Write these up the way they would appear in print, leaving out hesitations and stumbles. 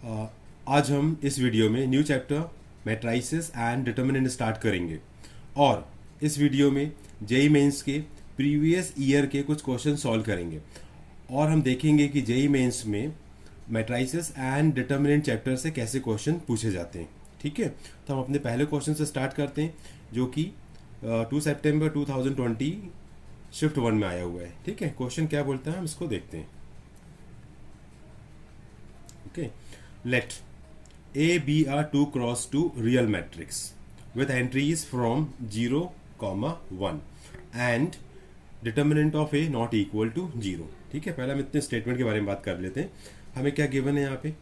अ, आज हम इस वीडियो में new chapter matrices and determinant start करेंगे और इस वीडियो में जेई मेंस के प्रीवियस ईयर के कुछ क्वेश्चन सॉल्व करेंगे और हम देखेंगे कि जेई मेंस में मैट्राइसेस एंड डिटर्मिनेंट चैप्टर से कैसे क्वेश्चन पूछे जाते हैं। ठीक है, तो हम अपने पहले क्वेश्चन से स्टार्ट करते हैं जो कि 2 सितंबर 2020 शिफ्ट 1 में आया हुआ है। ठीक है, क्वेश्चन क्या बोलता है हम इसको देखते हैं। Okay, let A be a 2 cross 2 real matrix with entries from 0, 1 and determinant of A not equal to 0। ठीक है, पहले हम इतने स्टेटमेंट के बारे में बात कर लेते हैं। हमें क्या गिवन है यहाँ पे,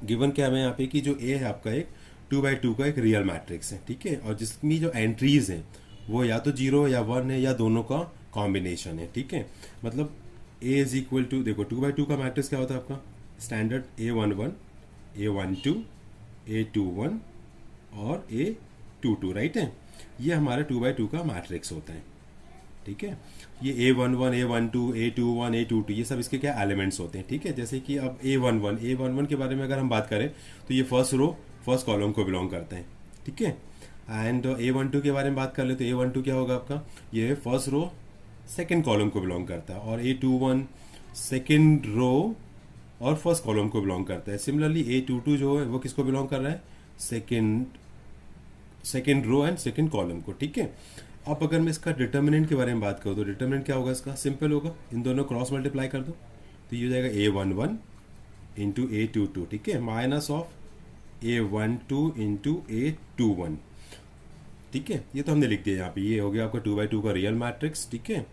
गिवन क्या हमें यहाँ पे कि जो A है आपका एक 2x2 का एक रियल मैट्रिक्स है। ठीक है, और जिसमें जो एंट्रीज हैं वो या तो 0 या 1 है या दोनों का कॉम्बिनेशन है। ठीक है, मतलब A इज इक्वल टू, देखो 2x2 का मैट्रिक्स क्या होता है आपका स्टैंडर्ड A11, A12, A21 और A22, राइट है। ये हमारा 2x2 का मैट्रिक्स होता है। ठीक है, ये A11, A12, A21, A22 ये सब इसके क्या एलिमेंट्स होते हैं। ठीक है, जैसे कि अब A11 के बारे में अगर हम बात करें तो ये फर्स्ट रो फर्स्ट कॉलम को बिलोंग करते हैं। ठीक है, एंड A12 के बारे में बात कर ले तो A12 क्या होगा आपका, ये फर्स्ट रो सेकेंड कॉलम को बिलोंग करता है और A21 सेकेंड रो और फर्स्ट कॉलम को बिलोंग करता है। सिमिलरली A22 जो है वो किसको बिलोंग कर रहा है, second row and second column को। ठीक है, अब अगर मैं इसका डिटर्मिनेंट के बारे में बात करूँ तो डिटर्मिनेंट क्या होगा इसका, सिंपल होगा, इन दोनों क्रॉस मल्टीप्लाई कर दो तो ये हो जाएगा A11 इंटू A22। ठीक है, minus of A12 into A21। ठीक है, ये तो हमने लिख दिया यहाँ पे, ये हो गया आपका 2x2 का रियल मैट्रिक्स। ठीक है,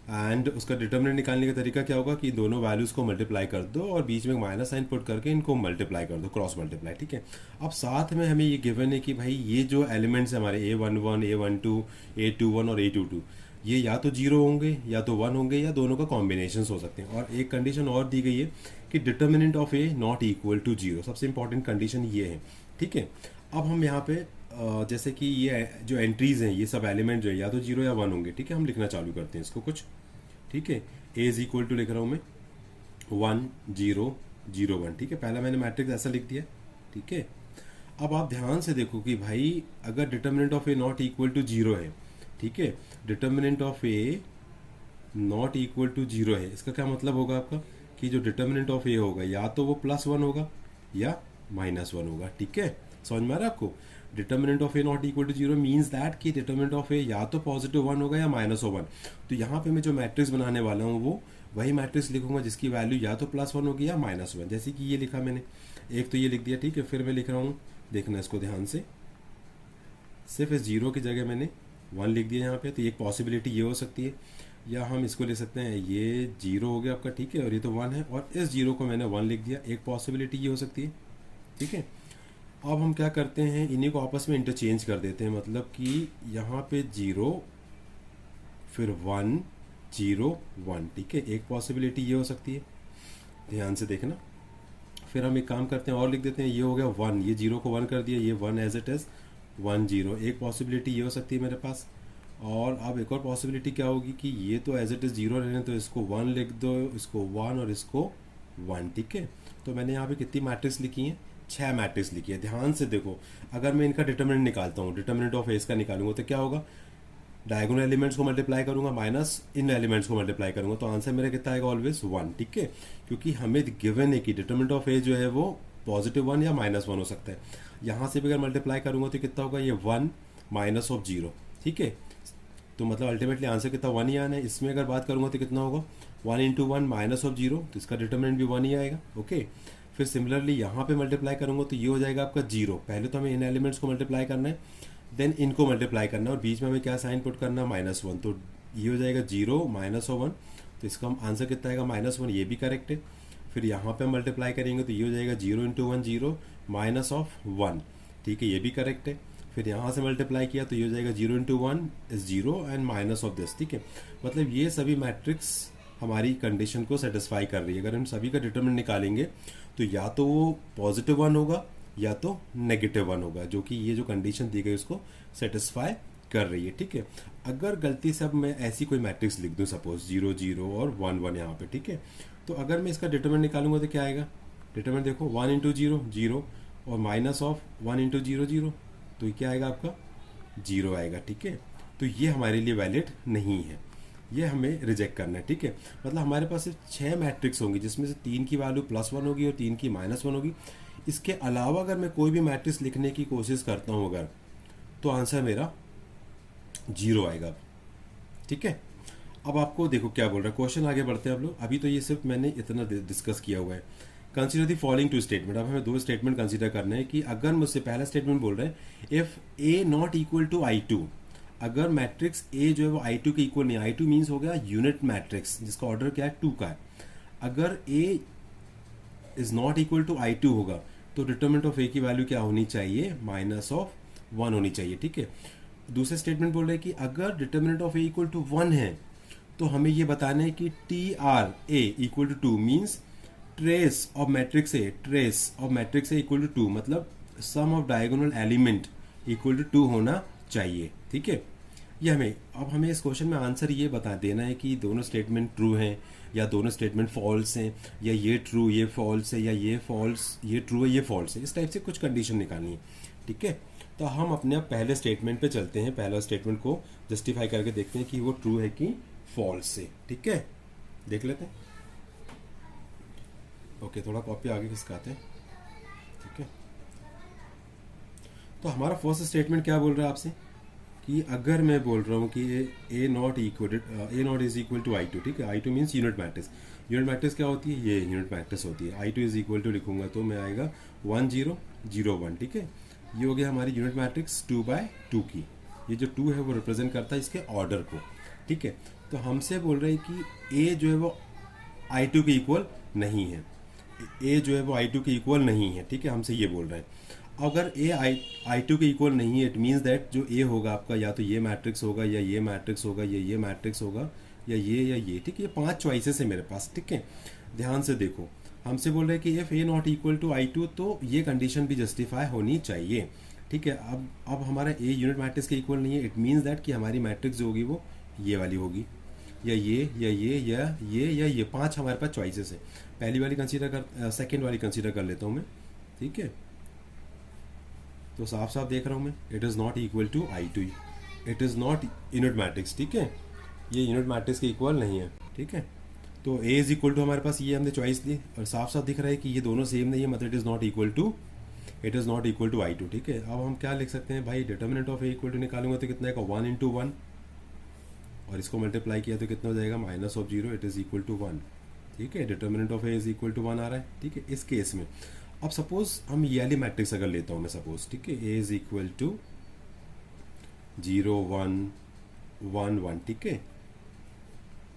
एंड उसका डिटर्मिनेंट निकालने का तरीका क्या होगा कि दोनों वैल्यूज को मल्टीप्लाई कर दो और बीच में माइनस साइन पुट करके इनको मल्टीप्लाई कर दो, क्रॉस मल्टीप्लाई। ठीक है, अब साथ में हमें ये गिवन है कि भाई ये जो एलिमेंट्स है हमारे A11, A12, A21 और A22 ये या तो 0 होंगे या तो 1 होंगे या दोनों का कॉम्बिनेशन हो सकते हैं। और एक कंडीशन और दी गई है कि determinant of A not equal to 0, सबसे इंपॉर्टेंट कंडीशन ये है। ठीक है, अब हम यहाँ पे जैसे कि ये जो एंट्रीज हैं ये सब एलिमेंट जो है या तो 0 या 1 होंगे। ठीक है, हम लिखना चालू करते हैं इसको कुछ। ठीक है, A इज इक्वल टू लिख रहा हूँ मैं 1 0 0 1। ठीक है, पहला मैंने मैट्रिक्स ऐसा लिख दिया। ठीक है, अब आप ध्यान से देखो कि भाई अगर determinant of A not equal to 0 है, ठीक है, determinant of A not equal to 0 है, इसका क्या मतलब होगा आपका कि जो डिटर्मिनेंट ऑफ A होगा या तो वो +1 होगा या -1 होगा। ठीक है, समझ में आ रहा है आपको, determinant of A not equal to 0 means that कि डिटर्मिनेंट ऑफ A या तो +1 होगा या -1। तो यहाँ पे मैं जो मैट्रिक्स बनाने वाला हूँ वो वही मैट्रिक्स लिखूंगा जिसकी वैल्यू या तो +1 होगी या -1। जैसे कि ये लिखा मैंने, एक तो ये लिख दिया। ठीक है, फिर मैं लिख रहा हूँ, देखना इसको ध्यान से, सिर्फ इस 0 की जगह मैंने 1 लिख दिया यहाँ पे। तो एक पॉसिबिलिटी ये हो सकती है, या हम इसको ले सकते हैं, ये 0 हो गया आपका। ठीक है, और ये तो 1 है और इस 0 को मैंने 1 लिख दिया, एक पॉसिबिलिटी ये हो सकती है। ठीक है, अब हम क्या करते हैं, इन्हीं को आपस में इंटरचेंज कर देते हैं, मतलब कि यहाँ पे 0 फिर 1 0 1। ठीक है, एक पॉसिबिलिटी ये हो सकती है, ध्यान से देखना। फिर हम एक काम करते हैं और लिख देते हैं, ये हो गया 1, ये 0 को 1 कर दिया, ये 1 एज इट इज़ 1 0। एक पॉसिबिलिटी ये हो सकती है मेरे पास। और अब एक और पॉसिबिलिटी क्या होगी कि ये तो एज इट इज़ 0 रहने, तो इसको 1 लिख दो, इसको 1 और इसको 1। ठीक है, तो मैंने यहाँ पे कितनी मैट्रिक्स लिखी हैं, 6 मैट्रिक्स लिखी है। ध्यान से देखो, अगर मैं इनका डिटर्मिनेंट निकालता हूँ, डिटर्मिनेंट ऑफ A का निकालूंगा तो क्या होगा, डायगोनल एलिमेंट्स को मल्टीप्लाई करूंगा माइनस इन एलिमेंट्स को मल्टीप्लाई करूंगा, तो आंसर मेरा कितना आएगा, ऑलवेज 1। ठीक है, क्योंकि हमें गिवन है कि डिटर्मिनेंट ऑफ A जो है वो +1 या -1 हो सकता है। यहाँ से भी अगर मल्टीप्लाई करूंगा तो कितना होगा, ये 1 माइनस ऑफ 0। ठीक है, तो मतलब अल्टीमेटली आंसर कितना 1 ही आना है। इसमें अगर बात करूंगा तो कितना होगा, 1 इंटू 1 माइनस ऑफ 0, तो इसका डिटर्मिनेंट भी 1 ही आएगा। ओके, फिर सिमिलरली यहाँ पे मल्टीप्लाई करूंगा तो ये हो जाएगा आपका 0। पहले तो हमें इन एलिमेंट्स को मल्टीप्लाई करना है, देन इनको मल्टीप्लाई करना है और बीच में हमें क्या साइन पुट करना है, -1। तो ये हो जाएगा 0 माइनस ऑफ 1, तो इसका आंसर कितना आएगा, -1। ये भी करेक्ट है। फिर यहाँ पे मल्टीप्लाई करेंगे तो ये हो जाएगा 0 इंटू 1 0 माइनस ऑफ 1। ठीक है, ये भी करेक्ट है। फिर यहाँ से मल्टीप्लाई किया तो ये हो जाएगा 0 into 1 is 0 and minus of this. ठीक है, मतलब ये सभी मैट्रिक्स हमारी कंडीशन को सेटिस्फाई कर रही है। अगर हम सभी का डिटरमिनेंट निकालेंगे तो या तो वो +1 होगा या तो -1 होगा, जो कि ये जो कंडीशन दी गई उसको सेटिस्फाई कर रही है। ठीक है, अगर गलती से अब मैं ऐसी कोई मैट्रिक्स लिख दूं, सपोज 0 0 और 1 1 यहाँ पे, ठीक है, तो अगर मैं इसका डिटरमिनेंट निकालूंगा तो क्या आएगा, डिटरमिनेंट देखो 1 इंटू 0 0 और माइनस ऑफ 1 इंटू 0 0, तो ये क्या आएगा आपका 0 आएगा, ठीक है। तो ये हमारे लिए वैलिड नहीं है, ये हमें रिजेक्ट करना है, ठीक है। मतलब हमारे पास सिर्फ 6 मैट्रिक्स होंगी जिसमें से 3 की वैल्यू +1 होगी और 3 की -1 होगी। इसके अलावा अगर मैं कोई भी मैट्रिक्स लिखने की कोशिश करता हूँ अगर, तो आंसर मेरा 0 आएगा, ठीक है। अब आपको देखो क्या बोल रहा है क्वेश्चन, आगे बढ़ते हैं आप लोग। अभी तो ये सिर्फ मैंने इतना डिस्कस किया हुआ है। Consider the following 2 statement. अब हमें 2 स्टेटमेंट कंसीडर करना है कि अगर मुझसे पहला स्टेटमेंट बोल रहे हैं if A not equal to I2, अगर मैट्रिक्स ए जो है वो I2 के इक्वल नहीं, I2 मीन्स हो गया यूनिट मैट्रिक्स जिसका ऑर्डर क्या है 2 का है। अगर A is not equal to I2 होगा तो डिटरमिनेंट ऑफ ए की वैल्यू क्या होनी चाहिए, -1 होनी चाहिए, ठीक है। दूसरे स्टेटमेंट बोल रहे हैं कि अगर determinant of A equal to 1 है तो हमें ये बताना है कि TRA equal to 2 means trace of matrix A equal to 2, मतलब sum of diagonal element equal to 2 होना चाहिए, ठीक है। ये हमें इस क्वेश्चन में आंसर ये बता देना है कि दोनों स्टेटमेंट ट्रू हैं या दोनों स्टेटमेंट फॉल्स हैं, या ये ट्रू ये फॉल्स है, या ये फॉल्स ये ट्रू है ये फॉल्स है। इस टाइप से कुछ कंडीशन निकालनी है, ठीक है। तो हम अपने अब पहले स्टेटमेंट पे चलते हैं, पहला स्टेटमेंट को जस्टिफाई करके देखते हैं कि वो ट्रू है कि फॉल्स है, ठीक है। देख लेते हैं। ओके, थोड़ा कॉपी आगे खिसकाते हैं, ठीक है। तो हमारा फर्स्ट स्टेटमेंट क्या बोल रहा है आपसे कि अगर मैं बोल रहा हूँ कि A not is equal to I2, ठीक है। I2 means unit matrix. Unit matrix क्या होती है, ये यूनिट मैट्रिक्स होती है। I2 इज इक्वल टू लिखूंगा तो मैं आएगा 1 0 0 1, ठीक है। ये हो गया हमारी यूनिट मैट्रिक्स 2/2 की। ये जो 2 है वो रिप्रेजेंट करता है इसके ऑर्डर को, ठीक है। तो हमसे बोल रहे हैं कि ए जो है वो I2 के इक्वल नहीं है, ए जो है वो I2 के इक्वल नहीं है, ठीक है। हमसे ये बोल रहे हैं अगर ए I2 के इक्वल नहीं है, इट मीन्स दैट जो ए होगा आपका या तो ये मैट्रिक्स होगा या ये मैट्रिक्स होगा या ये मैट्रिक्स होगा या ये, ठीक है। ये 5 चॉइसेस है मेरे पास, ठीक है। ध्यान से देखो, हमसे बोल रहे हैं कि if A not equal to I2, तो ये कंडीशन भी जस्टिफाई होनी चाहिए, ठीक है। अब हमारा ए यूनिट मैट्रिक्स के इक्वल नहीं है, इट मीन्स दैट कि हमारी मैट्रिक्स जो होगी वो ये वाली होगी, या ये 5 हमारे पास चॉइसेस है। पहली वाली सेकेंड वाली कंसीडर कर लेता हूँ मैं, ठीक है। तो साफ साफ देख रहा हूँ मैं, it is not equal to I2, it is not unit matrix, ठीक है। ये यूनिट मैट्रिक्स के इक्वल नहीं है, ठीक है। तो ए इज इक्वल टू हमारे पास ये हमने चॉइस दी और साफ साफ दिख रहा है कि ये दोनों सेम नहीं है, मतलब it is not equal to I2, ठीक है। अब हम क्या लिख सकते हैं भाई, determinant of A equal to निकालूंगा तो कितना आएगा 1 इंटू 1, और इसको मल्टीप्लाई किया तो कितना हो जाएगा -0, इट इज़ इक्वल टू 1, ठीक है। Determinant of A is equal to 1 आ रहा है, ठीक है। इस केस में अब सपोज हम ये वाली मैट्रिक्स अगर लेता हूँ मैं, सपोज, ठीक है। ए इज इक्वल टू 0 1 1 1, ठीक है।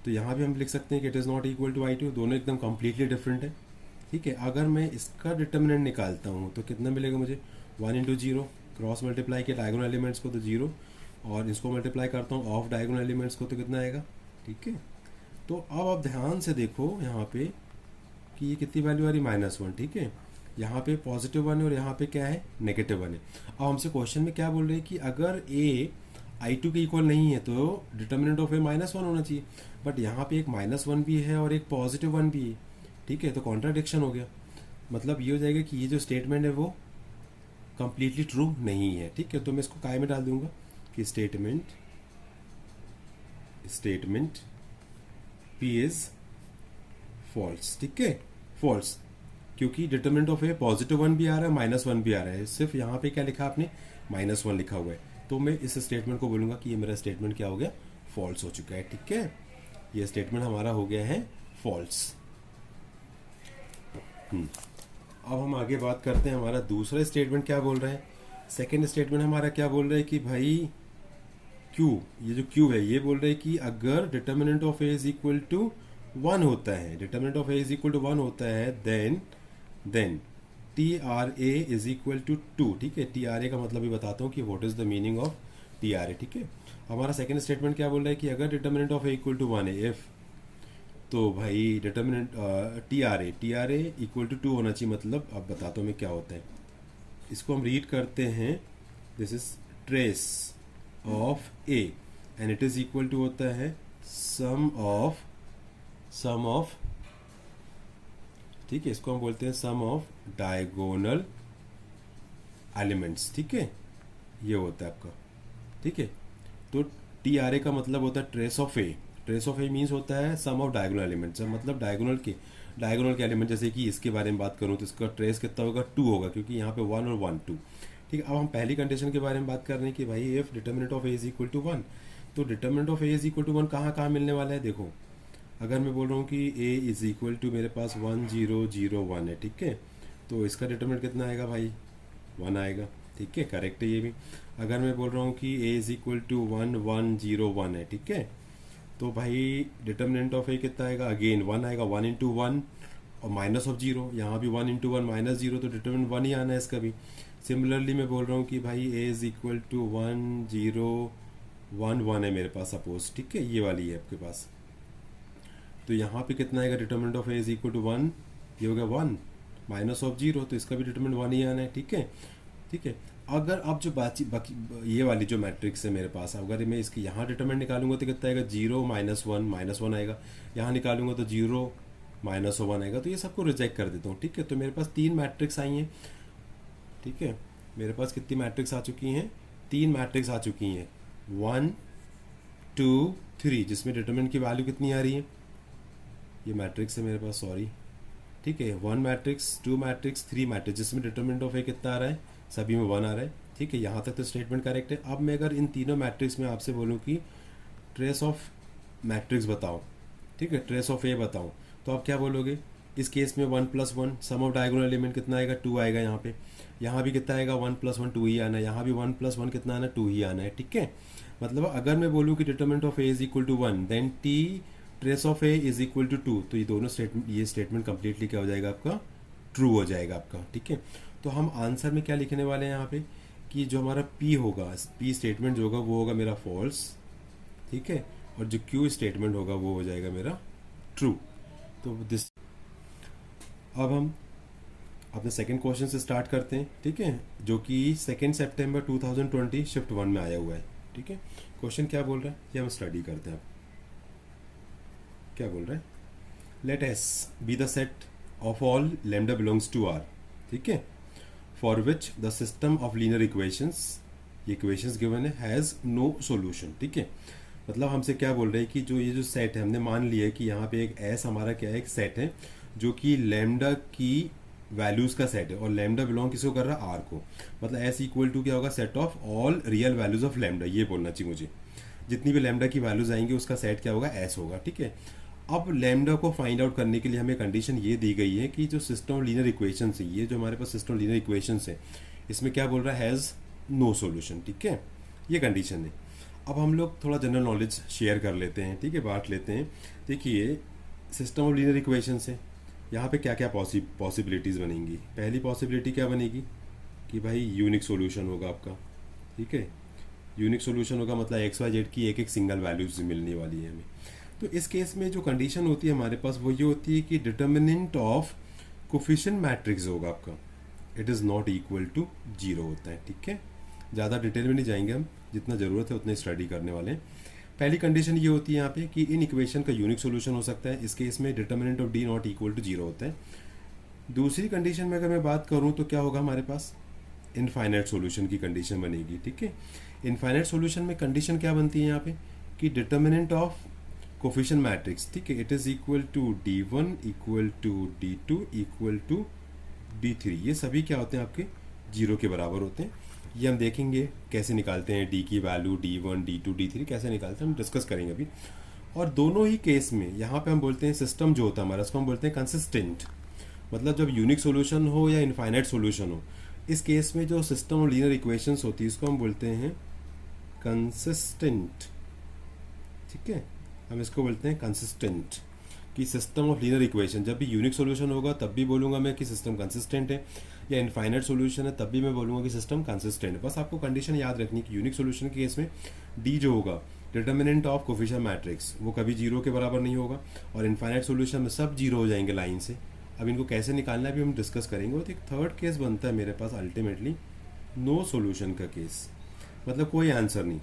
तो यहाँ भी हम लिख सकते हैं कि it is not equal to I2, दोनों एकदम कम्प्लीटली डिफरेंट है, ठीक है। अगर मैं इसका डिटर्मिनेंट निकालता हूँ तो कितना मिलेगा मुझे, 1 इंटू 0, क्रॉस मल्टीप्लाई किया डायगोनल एलिमेंट्स को तो 0, और इसको मल्टीप्लाई करता हूँ ऑफ डायगोनल एलिमेंट्स को तो कितना आएगा, ठीक है। तो अब आप ध्यान से देखो यहाँ पे कि ये कितनी वैल्यू आ रही, -1, ठीक है। यहाँ पे +1 है और यहाँ पे क्या है, -1 है। अब हमसे क्वेश्चन में क्या बोल रहे हैं कि अगर ए I2 के इक्वल नहीं है तो डिटर्मिनेंट ऑफ ए -1 होना चाहिए, बट यहाँ पे एक -1 भी है और एक +1 भी है, ठीक है। तो कॉन्ट्राडिक्शन हो गया, मतलब ये हो जाएगा कि ये जो स्टेटमेंट है वो कंप्लीटली ट्रू नहीं है, ठीक है। तो मैं इसको काय में डाल दूंगा कि स्टेटमेंट P इज फॉल्स, ठीक है, फॉल्स, क्योंकि डिटर्मिनेंट ऑफ ए +1 भी आ रहा है -1 भी आ रहा है, सिर्फ यहाँ पे क्या लिखा आपने, -1 लिखा हुआ है। तो मैं इस स्टेटमेंट को बोलूँगा कि ये मेरा स्टेटमेंट क्या हो गया, फॉल्स हो चुका है, ठीक है। ये स्टेटमेंट हमारा हो गया है फॉल्स। अब हम आगे बात करते हैं, हमारा दूसरा स्टेटमेंट क्या बोल रहा है। सेकेंड स्टेटमेंट हमारा क्या बोल रहा है कि भाई Q, ये जो Q है ये बोल रहा है कि अगर determinant of A is equal to 1 होता है, determinant of A is equal to 1 होता है, then TRA is equal to 2, ठीक है। TRA का मतलब भी बताता हूँ कि what is the meaning of TRA, ठीक है। हमारा सेकंड स्टेटमेंट क्या बोल रहा है कि अगर determinant of A equal to 1 है, इफ, तो भाई डिटर्मिनेंट TRA इक्वल टू 2 होना चाहिए, मतलब अब बताता हूँ मैं क्या होता है। इसको हम रीड करते हैं, this is trace of A and it is equal to होता है सम ऑफ ठीक है, इसको हम बोलते हैं सम ऑफ डायगोनल एलिमेंट्स। ठीक है, ये होता है आपका। ठीक है, तो टी आर ए का मतलब होता है trace of A. Trace of A means होता है सम ऑफ डायगोनल एलिमेंट्स, मतलब डायगोनल के एलिमेंट। जैसे कि इसके बारे में बात करूँ तो इसका ट्रेस कितना होगा, 2 होगा, क्योंकि यहाँ पे 1 और 1 2। ठीक है, अब हम पहली कंडीशन के बारे में बात कर रहे हैं कि भाई if determinant of A is equal to 1, तो determinant of A is equal to 1 कहाँ कहाँ मिलने वाला है। देखो, अगर मैं बोल रहा हूँ कि ए इज इक्वल टू मेरे पास 1 0 0 1 है। ठीक है, तो इसका डिटर्मिनेंट कितना आएगा भाई, 1 आएगा। ठीक है, करेक्ट है ये भी। अगर मैं बोल रहा हूँ कि ए इज इक्वल टू 1 1 0 1 है। ठीक है, तो भाई डिटर्मिनेंट ऑफ ए कितना आएगा, अगेन 1 आएगा, 1 इंटू 1 और माइनस ऑफ 0, यहाँ भी 1 इंटू 1 माइनस 0, तो डिटर्मिनेंट 1 ही आना है इसका भी। सिमिलरली मैं बोल रहा हूँ कि भाई ए इज इक्वल टू 1 0 1 1 है मेरे पास सपोज। ठीक है, ये वाली है आपके पास, तो यहाँ पे कितना आएगा, determinant of A is equal to 1, ये हो गया 1 माइनस ऑफ 0, तो इसका भी डिटर्मिनेंट 1 ही आना है। ठीक है, ठीक है। अगर अब जो बाकी ये वाली जो मैट्रिक्स है मेरे पास, अगर मैं इसकी यहाँ डिटर्मिनेंट निकालूंगा तो कितना आएगा, 0 माइनस वन आएगा। यहाँ निकालूंगा तो 0 -1 आएगा, तो ये सबको रिजेक्ट कर देता हूँ। ठीक है, तो मेरे पास 3 मैट्रिक्स आई हैं। ठीक है, मेरे पास कितनी मैट्रिक्स आ चुकी हैं, 3 मैट्रिक्स आ चुकी हैं, 1 2 3, जिसमें डिटर्मिनेंट की वैल्यू कितनी आ रही है, ये मैट्रिक्स है मेरे पास, सॉरी। ठीक है, 1 मैट्रिक्स 2 मैट्रिक्स 3 मैट्रिक्स, जिसमें डिटर्मिनेंट ऑफ ए कितना आ रहा है, सभी में 1 आ रहा है। ठीक है, यहाँ तक तो स्टेटमेंट करेक्ट है। अब मैं अगर इन तीनों मैट्रिक्स में आपसे बोलूँ कि ट्रेस ऑफ मैट्रिक्स बताओ, ठीक है, ट्रेस ऑफ ए बताओ, तो आप क्या बोलोगे। इस केस में 1 + 1 सम ऑफ डायगोनल एलिमेंट कितना आएगा, 2 आएगा। यहाँ पे यहाँ भी कितना आएगा, 1 + 1 2 ही आना है। यहाँ भी 1 + 1 कितना आना, 2 ही आना है। ठीक है, मतलब अगर मैं बोलूँ कि determinant of A is equal to 1, then the trace of A is equal to 2, तो ये दोनों स्टेटमेंट कंप्लीटली क्या हो जाएगा आपका, ट्रू हो जाएगा आपका। ठीक है, तो हम आंसर में क्या लिखने वाले हैं यहाँ पे कि जो हमारा P होगा, P स्टेटमेंट जो होगा वो होगा मेरा फॉल्स। ठीक है, और जो Q स्टेटमेंट होगा वो हो जाएगा मेरा ट्रू। तो दिस, अब हम अपने सेकंड क्वेश्चन से स्टार्ट करते हैं। ठीक है, जो कि 2 सितंबर 2020 शिफ्ट 1 में आया हुआ है। ठीक है, क्वेश्चन क्या बोल रहा है ये हम स्टडी करते हैं। क्या बोल रहा है, let S be the set of all lambda belongs to R। ठीक है, for which the system of linear equations, ये equations given है, has no solution। ठीक है, मतलब हमसे क्या बोल रहे हैं कि जो ये जो सेट है, हमने मान लिया है कि यहाँ पे एक S हमारा क्या है, एक सेट है जो कि लैम्डा की वैल्यूज़ का सेट है, और लैम्डा बिलोंग किसको कर रहा है, R को। मतलब S इक्वल टू क्या होगा, set of all real values of lambda, ये बोलना चाहिए मुझे। जितनी भी लैम्डा की वैल्यूज़ आएंगी उसका सेट क्या होगा, S होगा। ठीक है, अब लैम्डा को फाइंड आउट करने के लिए हमें कंडीशन ये दी गई है कि जो सिस्टम ऑफ लीनियर इक्वेशन है, ये जो हमारे पास सिस्टम ऑफ लीनियर इक्वेशन है, इसमें क्या बोल रहा है, हैज़ नो सॉल्यूशन। ठीक है, ये कंडीशन है। अब हम लोग थोड़ा जनरल नॉलेज शेयर कर लेते हैं। ठीक है, बांट लेते हैं। देखिए, सिस्टम ऑफ लीनियर इक्वेशन से यहाँ पे क्या क्या पॉसिबिलिटीज़ बनेंगी। पहली पॉसिबिलिटी क्या बनेगी कि भाई यूनिक सोल्यूशन होगा आपका। ठीक है, यूनिक सोल्यूशन होगा, मतलब XYZ की एक एक सिंगल वैल्यूज मिलने वाली है हमें। तो इस केस में जो कंडीशन होती है हमारे पास वो ये होती है कि डिटर्मिनेंट ऑफ कोफिशिएंट मैट्रिक्स होगा आपका, it is not equal to 0 होता है। ठीक है, ज़्यादा डिटेल में नहीं जाएंगे हम, जितना ज़रूरत है उतना स्टडी करने वाले हैं। पहली कंडीशन ये होती है यहाँ पे कि इन इक्वेशन का यूनिक सोल्यूशन हो सकता है। इस केस में determinant of D not equal to 0 होता है। दूसरी कंडीशन में अगर मैं बात करूँ तो क्या होगा, हमारे पास इनफाइनाइट सोल्यूशन की कंडीशन बनेगी। ठीक है, इनफाइनाइट सोल्यूशन में कंडीशन क्या बनती है यहाँ पे कि डिटर्मिनेंट ऑफ कोफिशिएंट मैट्रिक्स, ठीक है, it is equal to D1 equal to D2 equal to D3। ये सभी क्या होते हैं आपके 0 के बराबर होते हैं। ये हम देखेंगे कैसे निकालते हैं D की वैल्यू, D1 D2 D3 कैसे निकालते हैं, हम डिस्कस करेंगे अभी। और दोनों ही केस में यहाँ पे हम बोलते हैं सिस्टम जो होता है हमारा, उसको हम बोलते हैं कंसिस्टेंट। मतलब जब यूनिक सोल्यूशन हो या इनफाइनाइट सोल्यूशन हो, इस केस में जो सिस्टम ऑफ लीनियर इक्वेशंस होती है इसको हम बोलते हैं कंसिस्टेंट। ठीक है, हम इसको बोलते हैं कंसिस्टेंट कि सिस्टम ऑफ लीनियर इक्वेशन। जब भी यूनिक सोल्यूशन होगा तब भी बोलूँगा मैं कि सिस्टम कंसिस्टेंट है, या इनफाइनाइट सोल्यूशन है तब भी मैं बोलूँगा कि सिस्टम कंसिस्टेंट है। बस आपको कंडीशन याद रखनी कि यूनिक सोल्यूशन के केस में D जो होगा डिटर्मिनेंट ऑफ कोफिशिएंट मैट्रिक्स वो कभी 0 के बराबर नहीं होगा, और इनफाइनाइट सोल्यूशन में सब 0 हो जाएंगे लाइन से। अब इनको कैसे निकालना है भी हम डिस्कस करेंगे। और एक थर्ड केस बनता है मेरे पास अल्टीमेटली नो सोल्यूशन का केस, मतलब कोई आंसर नहीं।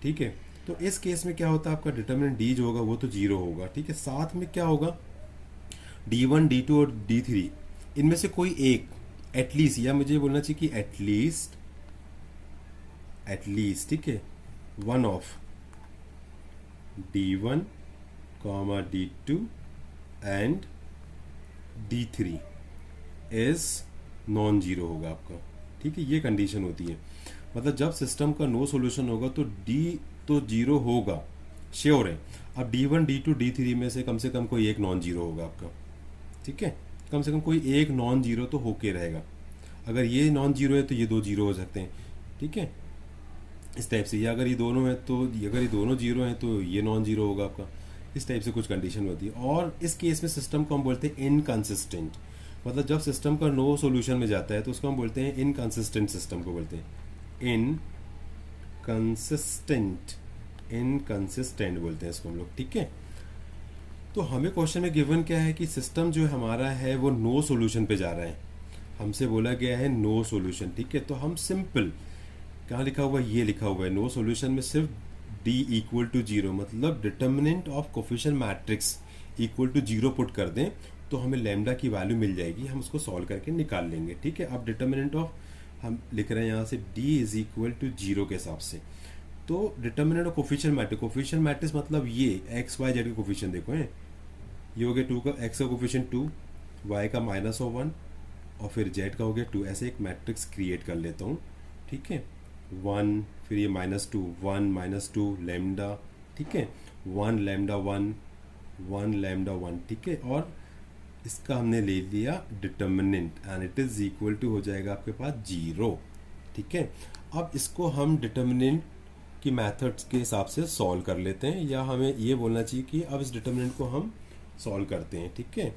ठीक है, तो इस केस में क्या होता है, आपका डिटर्मिनेंट D जो होगा वो तो 0 होगा। ठीक है, साथ में क्या होगा, D1 D2 और D3 इनमें से कोई एक एटलीस्ट, या मुझे बोलना चाहिए कि एटलीस्ट ठीक है, one of D1 D2 and D3 is non zero होगा आपका। ठीक है, ये कंडीशन होती है। मतलब जब सिस्टम का नो सॉल्यूशन होगा तो डी तो जीरो होगा, श्योर है। अब D1 D2 D3 में से कम कोई एक नॉन जीरो होगा आपका। ठीक है, कम से कम कोई एक नॉन जीरो तो होके रहेगा। अगर ये नॉन जीरो है तो ये दो जीरो हो सकते हैं। ठीक है, इस टाइप से। या अगर ये दोनों है तो, अगर ये दोनों जीरो हैं तो ये नॉन जीरो होगा आपका। इस टाइप से कुछ कंडीशन होती है। और इस केस में सिस्टम को हम बोलते हैं इनकंसिस्टेंट। मतलब जब सिस्टम का नो सॉल्यूशन में जाता है तो उसको हम बोलते हैं इनकंसिस्टेंट सिस्टम को बोलते हैं इनकंसिस्टेंट बोलते हैं इसको हम लोग। ठीक है, तो हमें क्वेश्चन में गिवन क्या है कि सिस्टम जो हमारा है वो नो सॉल्यूशन पे जा रहा है। हमसे बोला गया है नो सॉल्यूशन। ठीक है, तो हम सिंपल, कहाँ लिखा हुआ है, ये लिखा हुआ है नो सॉल्यूशन में सिर्फ d इक्वल टू जीरो, मतलब determinant of coefficient matrix equal to zero put कर दें तो हमें लैम्डा की वैल्यू मिल जाएगी। हम उसको सॉल्व करके निकाल लेंगे। ठीक है, अब डिटर्मिनेंट ऑफ हम लिख रहे हैं यहाँ से d is equal to zero के हिसाब से। तो डिटर्मिनेंट ऑफ कोफिशिएंट मैट्रिक्स मतलब ये एक्स वाई जेड के कोफिशिएंट देखो हैं, ये हो गया 2 का, एक्स का कोफिशिएंट 2, वाई का -1 और फिर जेड का हो गया 2। ऐसे एक मैट्रिक्स क्रिएट कर लेता हूँ। ठीक है, 1, फिर ये -2, 1 -2 लैम्डा। ठीक है, 1 लैम्डा 1 1 लैम्डा 1। ठीक है, और इसका हमने ले लिया determinant and it is equal to हो जाएगा आपके पास 0। ठीक है, अब इसको हम डिटर्मिनेंट की मेथड्स के हिसाब से सॉल्व कर लेते हैं, या हमें ये बोलना चाहिए कि अब इस डिटर्मिनेंट को हम सॉल्व करते हैं। ठीक है,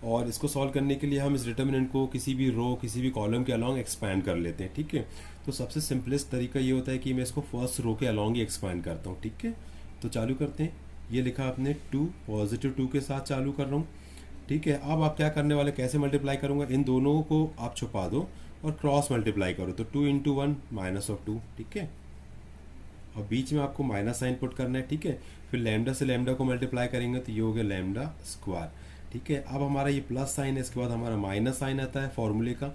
और इसको सॉल्व करने के लिए हम इस डिटर्मिनेंट को किसी भी रो किसी भी कॉलम के अलॉन्ग एक्सपैंड कर लेते हैं। ठीक है, तो सबसे सिंपलेस्ट तरीका ये होता है कि मैं इसको फर्स्ट रो के अलॉन्ग ही एक्सपैंड करता हूँ। ठीक है, तो चालू करते हैं। ये लिखा आपने 2, पॉजिटिव 2 के साथ चालू कर रहा हूँ। ठीक है, अब आप क्या करने वाले, कैसे मल्टीप्लाई करूँगा, इन दोनों को आप छुपा दो और क्रॉस मल्टीप्लाई करो, तो 2 × 1 -2। ठीक है, और बीच में आपको माइनस साइन पुट करना है। ठीक है, फिर लैम्डा से लैम्डा को मल्टीप्लाई करेंगे तो ये हो गया लैम्डा स्क्वायर। ठीक है, अब हमारा ये प्लस साइन है, इसके बाद हमारा माइनस साइन आता है फॉर्मूले का,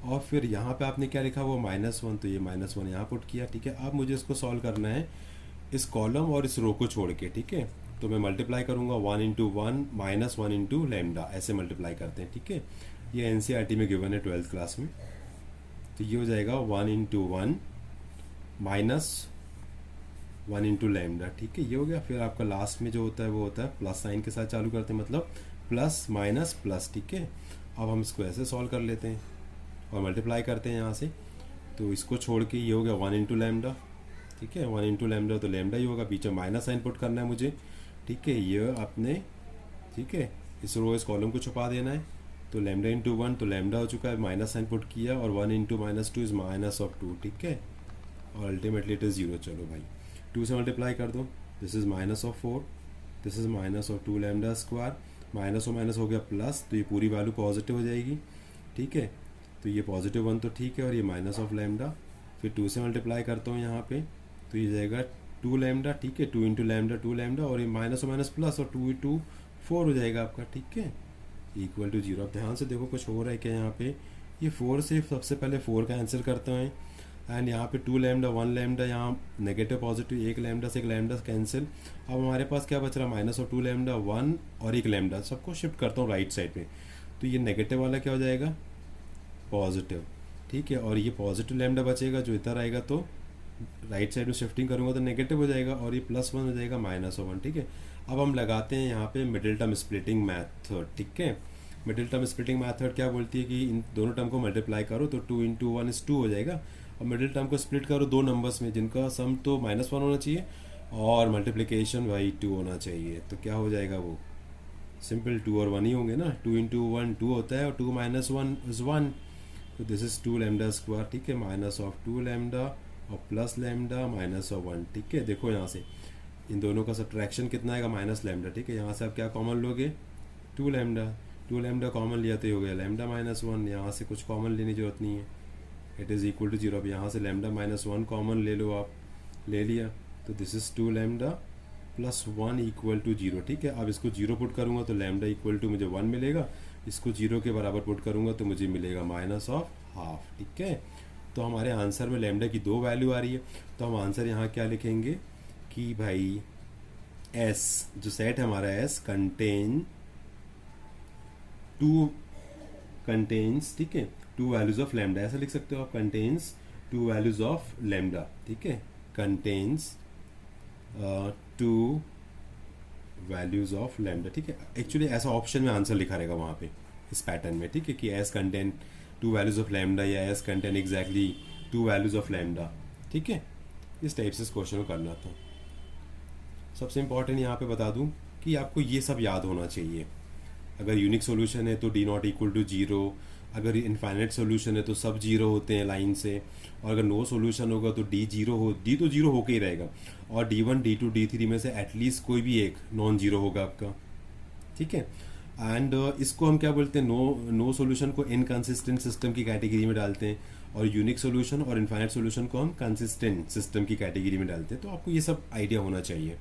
और फिर यहाँ पे आपने क्या लिखा हुआ -1, तो ये -1 यहाँ पुट किया। ठीक है, अब मुझे इसको सॉल्व करना है इस कॉलम और इस रो को छोड़ के। ठीक है, तो मैं मल्टीप्लाई करूँगा 1 × 1 -1 × लैम्डा, ऐसे मल्टीप्लाई करते हैं। ठीक है, ये NCERT में गिवन है 12th क्लास में। तो ये हो जाएगा 1 × 1 -1 × लैम्डा। ठीक है, ये हो गया। फिर आपका लास्ट में जो होता है वो होता है प्लस साइन के साथ चालू करते हैं, मतलब प्लस माइनस प्लस। ठीक है, अब हम इसको ऐसे सॉल्व कर लेते हैं और मल्टीप्लाई करते हैं यहाँ से, तो इसको छोड़ के ये हो गया 1 × लैम्डा। ठीक है, 1 × लैम्डा तो लैम्डा ही होगा, पीछे माइनस साइन पुट करना है मुझे। ठीक है, ये आपने, ठीक है, इस रो इस कॉलम को छुपा देना है। तो लैम्डा × 1 तो लैम्डा हो चुका है, माइनस साइन पुट किया, और 1 × -2 इज -2। ठीक है, और अल्टीमेटली इट इज़ 0। चलो भाई 2 से मल्टीप्लाई कर दो, this is -4, this is -2 lambda square, minus और माइनस हो गया प्लस, तो ये पूरी वैल्यू पॉजिटिव हो जाएगी। ठीक है, तो ये +1 तो ठीक है, और ये -ऑफ लैम्डा, फिर 2 से मल्टीप्लाई करता हूँ यहाँ पे, तो ये जाएगा 2 लैम्डा। ठीक है, 2 × लैम्डा 2 लैम्डा, और ये माइनस और माइनस प्लस, और 2 × 4 हो जाएगा आपका। ठीक है, इक्वल टू 0। अब ध्यान से देखो कुछ हो रहा है क्या यहाँ पे, ये 4 से सबसे पहले 4 का आंसर करते हैं, एंड यहाँ पे 2 लैम्डा 1 लैम्डा, यहाँ नेगेटिव पॉजिटिव, एक लैम्डा से एक लैम्डा कैंसिल। अब हमारे पास क्या बच रहा है, -2 लैम्डा 1 और एक लैम्डा, सबको शिफ्ट करता हूँ राइट साइड पे, तो ये नेगेटिव वाला क्या हो जाएगा, पॉजिटिव। ठीक है, और ये पॉजिटिव लैम्डा बचेगा जो इधर आएगा, तो राइट साइड में शिफ्टिंग करूँगा तो नेगेटिव हो जाएगा, और ये +1 हो जाएगा -1। ठीक है, अब हम लगाते हैं यहाँ पे मिडिल टर्म स्प्लिटिंग मैथड। ठीक है, मिडिल टर्म स्प्लिटिंग मैथड क्या बोलती है कि इन दोनों टर्म को मल्टीप्लाई करो, तो 2 × 1 = 2 हो जाएगा, और मिडिल टर्म को स्प्लिट करो दो नंबर्स में जिनका सम तो -1 होना चाहिए और मल्टीप्लिकेशन भाई 2 होना चाहिए। तो क्या हो जाएगा, वो सिंपल 2 और 1 ही होंगे ना, 2 × 1 2 होता है, और 2 - 1 इज 1, तो दिस इज 2 लैम्डा स्क्वायर। ठीक है, -2 लैम्डा और प्लस लैम्डा -1। ठीक है, देखो यहाँ से इन दोनों का सब्ट्रैक्शन कितना आएगा, माइनस लैम्डा। ठीक है, यहाँ से आप क्या कॉमन लोगे, 2 लैम्डा कॉमन लिया तो ये हो गया लैम्डा -1, यहाँ से कुछ कॉमन लेने की जरूरत नहीं है, इट इज़ इक्वल टू 0। अब यहाँ से लैम्डा -1 कॉमन ले लो आप, ले लिया, तो this is 2 lambda plus 1 equal to 0, ठीक है। अब इसको 0 पुट करूँगा तो लैम्डा इक्वल टू मुझे 1 मिलेगा, इसको 0 के बराबर पुट करूँगा तो मुझे मिलेगा माइनस ऑफ हाफ, ठीक है। तो हमारे आंसर में लैम्डा की 2 वैल्यू आ रही है, तो हम आंसर यहाँ क्या लिखेंगे कि भाई एस जो सेट है हमारा एस कंटेन्स, ठीक है, 2 वैल्यूज ऑफ लैम्डा, ऐसा लिख सकते हो आप, कंटेन्स 2 वैल्यूज ऑफ लैम्डा, ठीक है, कंटेन्स 2 वैल्यूज ऑफ लैम्डा, ठीक है। एक्चुअली ऐसा ऑप्शन में आंसर लिखा रहेगा वहाँ पे इस पैटर्न में, ठीक है, कि S contain 2 values of lambda या S contain exactly 2 values of lambda, ठीक है। इस टाइप से इस क्वेश्चन को करना था। सबसे इंपॉर्टेंट यहाँ पे बता दूँ कि आपको ये सब याद होना चाहिए। अगर यूनिक सॉल्यूशन है तो डी नॉट इक्वल टू 0, अगर इनफाइनाइट सॉल्यूशन है तो सब 0 होते हैं लाइन से, और अगर नो सॉल्यूशन होगा तो डी तो 0 होके ही रहेगा, और D1 D2 D3 में से एटलीस्ट कोई भी एक नॉन जीरो होगा आपका, ठीक है। एंड इसको हम क्या बोलते हैं, नो सॉल्यूशन को इनकंसिस्टेंट सिस्टम की कैटेगरी में डालते हैं, और यूनिक सॉल्यूशन और इनफाइनाइट सॉल्यूशन को हम कंसिस्टेंट सिस्टम की कैटेगरी में डालते हैं। तो आपको ये सब आइडिया होना चाहिए।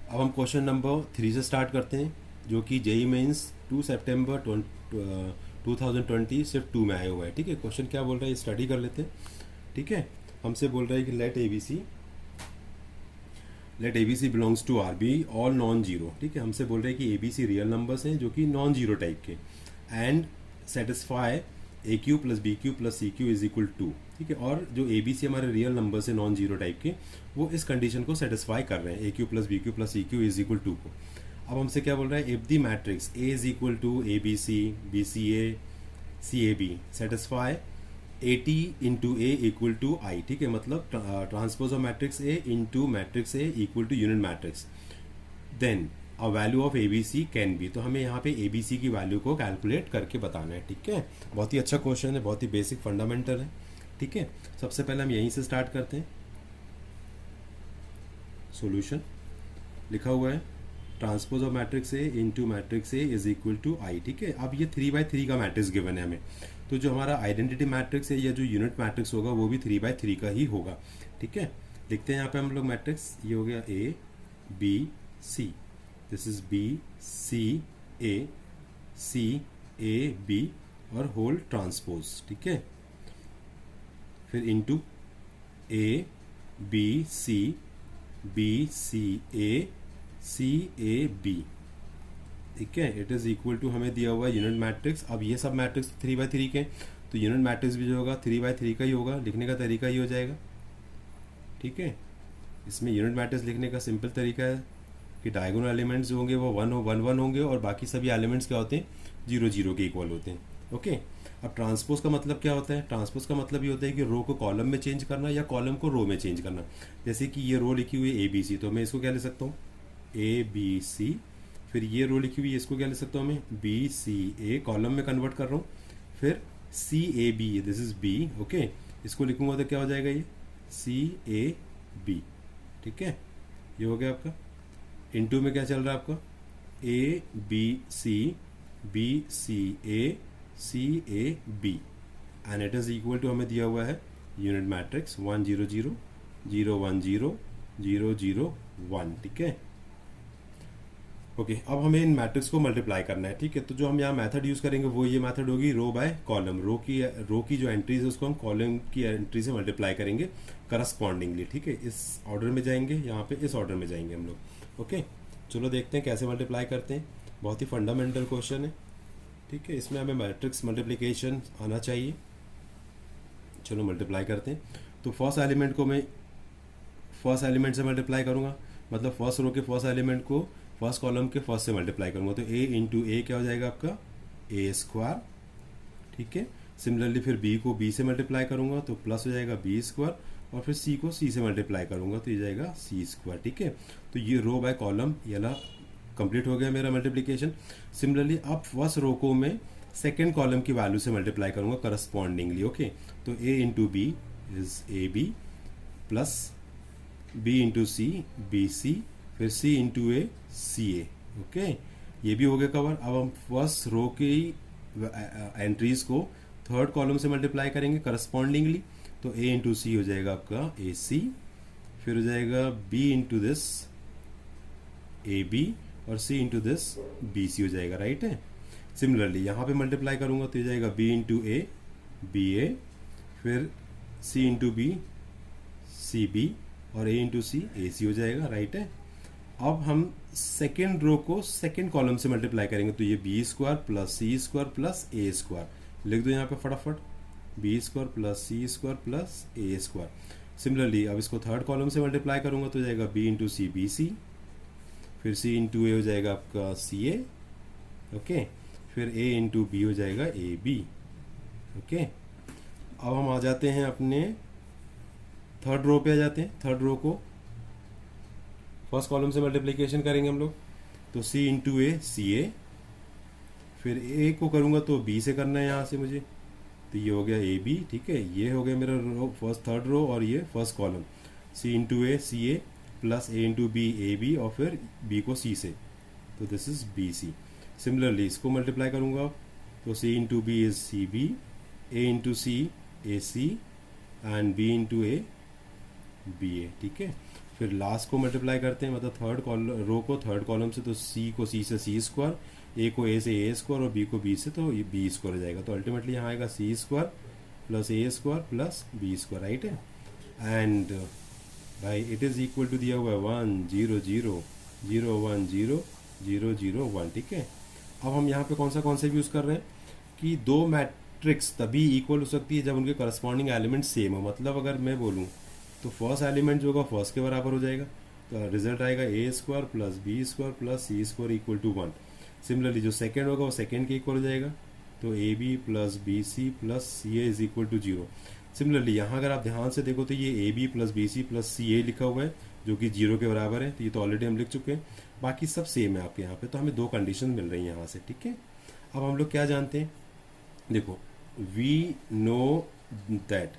अब हम क्वेश्चन नंबर 3 से स्टार्ट करते हैं, जो कि जेई मेंस 2 सितंबर 2020 सिर्फ 2 में आया हुआ है, ठीक है। क्वेश्चन क्या बोल रहा है, स्टडी कर लेते हैं, ठीक है। हमसे बोल रहा है कि let ABC belongs to RB all non zero, ठीक है। हमसे बोल रहे हैं कि ABC रियल नंबर्स हैं जो कि नॉन जीरो टाइप के, and satisfy AQ plus BQ plus CQ is equal to, ठीक है। और जो ABC हमारे रियल नंबर्स है नॉन जीरो टाइप के, वो इस कंडीशन को सेटिस्फाई कर रहे हैं, AQ plus BQ plus CQ is equal to को। अब हमसे क्या बोल रहा है, if the matrix A is equal to ABC BCA CAB satisfy AT into A equal to I, ठीक है। मतलब transpose of matrix A into matrix A equal to unit matrix, then a value of ABC can be. तो हमें यहाँ पे ABC की value को calculate करके बताना है, ठीक है। बहुत ही अच्छा क्वेश्चन है, बहुत ही बेसिक फंडामेंटल है, ठीक है। सबसे पहले हम यहीं से स्टार्ट करते हैं। सॉल्यूशन लिखा हुआ है, transpose of matrix A into matrix A is equal to I, ठीक है। अब ये 3/3 का मैट्रिक्स गिवन है हमें, तो जो हमारा आइडेंटिटी मैट्रिक्स है या जो यूनिट मैट्रिक्स होगा वो भी 3/3 का ही होगा, ठीक है। लिखते हैं यहाँ पे हम लोग मैट्रिक्स, ये हो गया A B C, this is B C A B और होल ट्रांसपोज, ठीक है। फिर into A B C A B, ठीक है। इट इज इक्वल टू हमें दिया हुआ है यूनिट मैट्रिक्स। अब ये सब मैट्रिक्स 3/3 के, तो यूनिट मैट्रिक्स भी जो होगा 3/3 का ही होगा, लिखने का तरीका ही हो जाएगा, ठीक है। इसमें यूनिट मैट्रिक्स लिखने का सिंपल तरीका है कि डायगोनल एलिमेंट्स जो होंगे वो 1 होंगे, और बाकी सभी एलिमेंट्स क्या होते हैं, 0 के इक्वल होते हैं, ओके। अब ट्रांसपोज का मतलब क्या होता है, ट्रांसपोज का मतलब ये होता है कि रो को कॉलम में चेंज करना या कॉलम को रो में चेंज करना। जैसे कि ये रो लिखी हुई है ABC, तो मैं इसको क्या ले सकता हूँ, ABC। फिर ये रो लिखी हुई है, इसको क्या ले सकता हूँ मैं, BCA, कॉलम में कन्वर्ट कर रहा हूँ। फिर CAB, this is B, okay. इसको लिखूंगा तो क्या हो जाएगा, ये CAB, ठीक है। ये हो गया आपका। इनटू में क्या चल रहा है आपका, ABC BCA CAB, and it is equal to हमें दिया हुआ है यूनिट मैट्रिक्स 1 0 0 0 1 0 0 0 1, ठीक है। ओके, अब हमें इन मैट्रिक्स को मल्टीप्लाई करना है, ठीक है। तो जो हम यहाँ मेथड यूज करेंगे वो ये मेथड होगी रो बाय कॉलम, रो की जो एंट्रीज है उसको हम कॉलम की एंट्री से मल्टीप्लाई करेंगे करस्पॉन्डिंगली, ठीक है। इस ऑर्डर में जाएंगे, यहाँ पे इस ऑर्डर में जाएंगे हम लोग, ओके। चलो देखते हैं कैसे मल्टीप्लाई करते हैं, बहुत ही फंडामेंटल क्वेश्चन है, ठीक है। इसमें हमें मैट्रिक्स मल्टीप्लिकेशन आना चाहिए। चलो मल्टीप्लाई करते हैं। तो फर्स्ट एलिमेंट को मैं फर्स्ट एलिमेंट से मल्टीप्लाई करूँगा, मतलब फर्स्ट रो के फर्स्ट एलिमेंट को फर्स्ट कॉलम के फर्स्ट से मल्टीप्लाई करूँगा, तो A इंटू A क्या हो जाएगा आपका, A², ठीक है। सिमिलरली फिर B को B से मल्टीप्लाई करूँगा तो प्लस हो जाएगा B², और फिर C को C से मल्टीप्लाई करूँगा तो ये जाएगा C², ठीक है। तो ये रो बाय कॉलम ये वाला कंप्लीट हो गया मेरा मल्टीप्लिकेशन। सिमिलरली अब फर्स्ट रो को मैं सेकेंड कॉलम की वैल्यू से मल्टीप्लाई करूँगा करस्पॉन्डिंगली, ओके। तो A into B is AB plus B into C BC, फिर C into A CA, okay. ये भी हो गया कवर। अब हम फर्स्ट रो की एंट्रीज को थर्ड कॉलम से मल्टीप्लाई करेंगे करस्पॉन्डिंगली, तो A इंटू C हो जाएगा आपका AC, फिर हो जाएगा b into this A B और c into this B C हो जाएगा, राइट है। सिमिलरली यहाँ पे मल्टीप्लाई करूँगा तो हो जाएगा b into A B A, फिर c into B C B और a into C A C हो जाएगा, राइट है। अब हम सेकेंड रो को सेकेंड कॉलम से मल्टीप्लाई करेंगे तो ये B square plus C square plus ए स्क्वायर लिख दो यहाँ पे फटाफट, B square plus C square plus ए स्क्वायर। सिमिलरली अब इसको थर्ड कॉलम से मल्टीप्लाई करूँगा तो हो जाएगा B into C B C, फिर सी इंटू ए हो जाएगा आपका सी ए, ओके, फिर ए इंटू बी हो जाएगा ए बी, ओके। अब हम आ जाते हैं अपने थर्ड रो पे आ जाते हैं। थर्ड रो को फर्स्ट कॉलम से मल्टीप्लिकेशन करेंगे हम लोग तो c इंटू ए सी ए, फिर a को करूँगा तो b से करना है यहाँ से मुझे, तो ये हो गया ए बी, ठीक है। ये हो गया मेरा रो फर्स्ट थर्ड रो और ये first column, c into A C A plus a into B A B और फिर b को c से, तो this is B C. Similarly इसको मल्टीप्लाई करूँगा तो c into B is C B, a into C A C and b into A B A, ठीक है। फिर लास्ट को मल्टीप्लाई करते हैं, मतलब थर्ड रो को थर्ड कॉलम से तो c को c से c स्क्वायर, a को a से a स्क्वायर और b को b से तो ये b स्क्वायर हो जाएगा। तो अल्टीमेटली यहाँ आएगा c square plus a square plus b square, right है। एंड भाई इट इज़ इक्वल टू दिया हुआ है 1 0 0 0 1 0 0 0 1, ठीक है। अब हम यहाँ पे कौन सा कॉन्सेप्ट यूज़ कर रहे हैं कि दो मैट्रिक्स तभी इक्वल हो सकती है जब उनके करस्पॉन्डिंग एलिमेंट सेम हो। मतलब अगर मैं बोलूँ तो फर्स्ट एलिमेंट जो होगा फर्स्ट के बराबर हो जाएगा, तो रिजल्ट आएगा A square plus B square plus C square equal to 1। Similarly जो सेकेंड होगा वो सेकेंड के इक्वल हो जाएगा, तो A B plus B C plus C A is equal to 0। Similarly यहाँ अगर आप ध्यान से देखो तो ये A B plus B C plus C A लिखा हुआ है जो कि 0 के बराबर है, तो ये तो ऑलरेडी हम लिख चुके हैं। बाकी सब सेम है आपके यहाँ पे, तो हमें दो कंडीशन मिल रही हैं यहाँ से, ठीक है। अब हम लोग क्या जानते हैं, देखो वी नो दैट,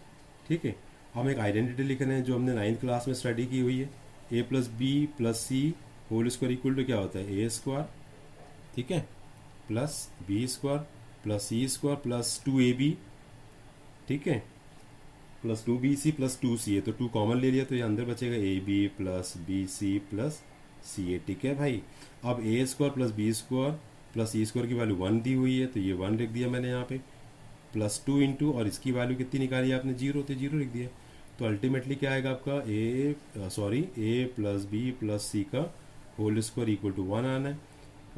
ठीक है। हम एक आइडेंटिटी लिख रहे हैं जो हमने 9th क्लास में स्टडी की हुई है, A plus B plus C whole square equal to क्या होता है ए स्क्वायर, ठीक है, plus B square plus C square plus 2ab, ठीक है, प्लस 2bc प्लस 2ca। तो 2 कॉमन ले लिया तो ये अंदर बचेगा A B plus B C plus C A, ठीक है भाई। अब A square plus B square plus C square की वैल्यू 1 दी हुई है तो ये 1 लिख दिया मैंने यहाँ पे, प्लस 2 इंटू और इसकी वैल्यू कितनी निकाली आपने 0, तो 0 लिख दिया। तो अल्टीमेटली क्या आएगा आपका ए प्लस बी प्लस सी का होल स्क्वायर इक्वल टू 1 आना है,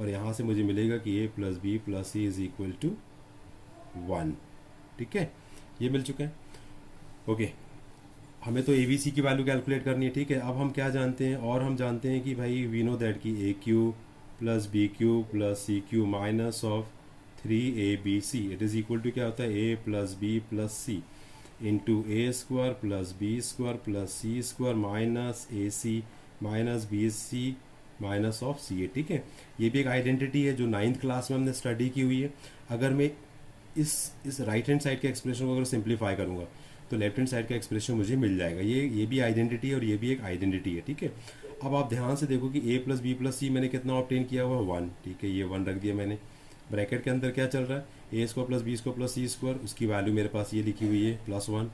और यहाँ से मुझे मिलेगा कि A plus B plus C is equal to 1, ठीक है। ये मिल चुका है, ओके। हमें तो ए बी सी की वैल्यू कैलकुलेट करनी है, ठीक है। अब हम क्या जानते हैं, और हम जानते हैं कि भाई वी नो दैट कि A cube plus B cube plus C cube minus of 3abc it is equal to क्या होता है A plus B plus C into A square plus B square plus C square minus A C minus B C minus of C A, ठीक है। ये भी एक identity है जो 9th क्लास में हमने स्टडी की हुई है। अगर मैं इस राइट हैंड साइड के एक्सप्रेशन को अगर सिंप्लीफाई करूँगा तो लेफ्ट हैंड साइड का एक्सप्रेशन मुझे मिल जाएगा। ये भी आइडेंटिटी है और ये भी एक आइडेंटिटी है, ठीक है। अब आप ध्यान से देखो कि ए प्लस बी प्लस सी मैंने कितना ऑब्टेन किया हुआ 1, ठीक है, ये 1 रख दिया मैंने। ब्रैकेट के अंदर क्या चल रहा है A square plus B square plus C square, उसकी वैल्यू मेरे पास ये लिखी हुई है +1,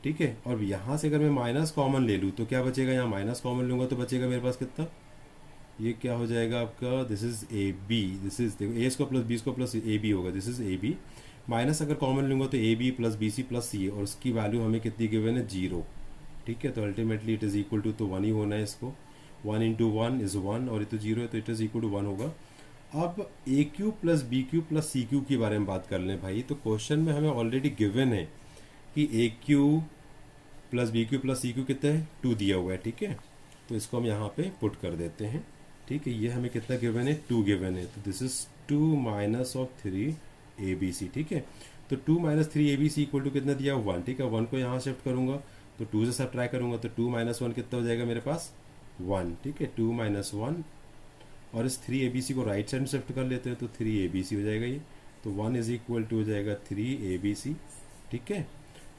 ठीक है। और यहाँ से अगर मैं माइनस कॉमन ले लूँ तो क्या बचेगा, यहाँ माइनस कॉमन लूँगा तो बचेगा मेरे पास कितना, ये क्या हो जाएगा आपका, this is A B, this is देखो A square plus B square plus A B होगा, this is A B. Minus अगर कॉमन लूँगा तो A B plus B C plus C, और उसकी वैल्यू हमें कितनी गिवन है 0, ठीक है। तो ultimately it is equal to तो 1 ही होना है इसको, 1 इंटू 1 इज़ 1 और ये तो 0 है तो इट इज़ इक्वल टू 1 होगा। अब A cube plus B cube plus C cube के बारे में बात कर लें भाई, तो क्वेश्चन में हमें ऑलरेडी गिवन है कि A cube plus B cube plus C cube कितना है 2 दिया हुआ है, ठीक है। तो इसको हम यहाँ पे पुट कर देते हैं, ठीक है। ये हमें कितना गिवन है 2 गिवन है, तो this is 2 minus of 3 A B C, ठीक है। तो 2 minus 3 A B C equal to कितना दिया 1, ठीक है। 1 को यहाँ शिफ्ट करूँगा तो 2 से सब ट्राई करूँगा तो 2 माइनस 1 कितना हो जाएगा मेरे पास 1, ठीक है। 2 माइनस 1 और इस 3abc को राइट साइड में शिफ्ट कर लेते हैं तो 3abc हो जाएगा ये, तो 1 इज इक्वल टू हो जाएगा 3abc, ठीक है।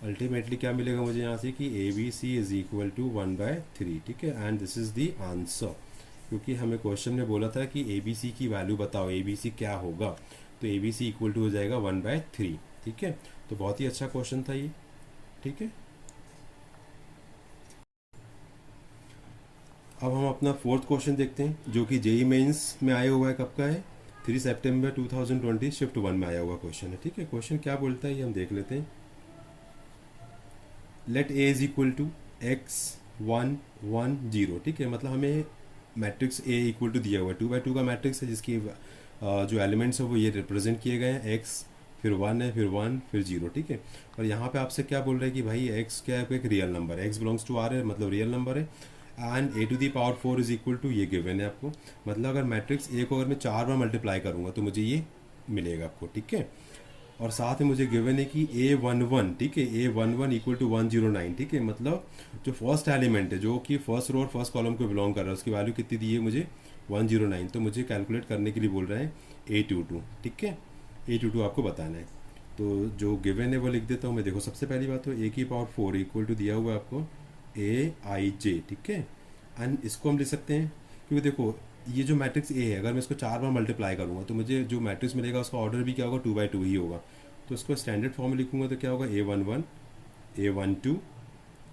अल्टीमेटली क्या मिलेगा मुझे यहाँ से कि abc इज इक्वल टू 1/3, ठीक है। And this is the answer, क्योंकि हमें क्वेश्चन में बोला था कि abc की वैल्यू बताओ, abc क्या होगा, तो abc इक्वल टू हो जाएगा 1/3, ठीक है। तो बहुत ही अच्छा क्वेश्चन था ये, ठीक है। अब हम अपना फोर्थ क्वेश्चन देखते हैं जो कि जेई मेंस में आया हुआ है। कब का है? 3 सितंबर 2020 शिफ्ट 1 में आया हुआ क्वेश्चन है। ठीक है, क्वेश्चन क्या बोलता है ये हम देख लेते हैं। Let A is equal to X 1 1 0। ठीक है, मतलब हमें मैट्रिक्स ए इक्वल टू दिया हुआ है, 2x2 का मैट्रिक्स है जिसकी जो एलिमेंट्स है वो ये रिप्रेजेंट किए गए हैं, एक्स फिर 1 है फिर 1 फिर 0। ठीक है, और यहाँ पे आपसे क्या बोल रहा है कि भाई एक्स क्या है? एक रियल नंबर है, एक्स बिलोंग्स टू आर है, मतलब रियल नंबर है। And A to the power 4 is equal to, ये गिवन है आपको, मतलब अगर मैट्रिक्स ए को अगर मैं 4 बार मल्टीप्लाई करूँगा तो मुझे ये मिलेगा आपको। ठीक है, और साथ में मुझे गिवन है कि A11, ठीक है, A11 इक्वल टू 109। ठीक है, मतलब जो फर्स्ट एलिमेंट है जो कि फर्स्ट रो और फर्स्ट कॉलम को बिलोंग कर रहा है उसकी वैल्यू कितनी दी है मुझे? 109। तो मुझे कैलकुलेट करने के लिए बोल रहे हैं A22। ठीक है, A22 आपको बताना है। तो जो गिवन है वो लिख देता हूँ मैं। देखो, सबसे पहली बात तो ए की पावर 4 इक्वल टू दिया हुआ है आपको AIJ। ठीक है, एंड इसको हम लिख सकते हैं क्योंकि देखो ये जो मैट्रिक्स ए है अगर मैं इसको 4 बार मल्टीप्लाई करूँगा तो मुझे जो मैट्रिक्स मिलेगा उसका ऑर्डर भी क्या होगा? 2x2 ही होगा। तो इसको स्टैंडर्ड फॉर्म में लिखूंगा तो क्या होगा? A11 A12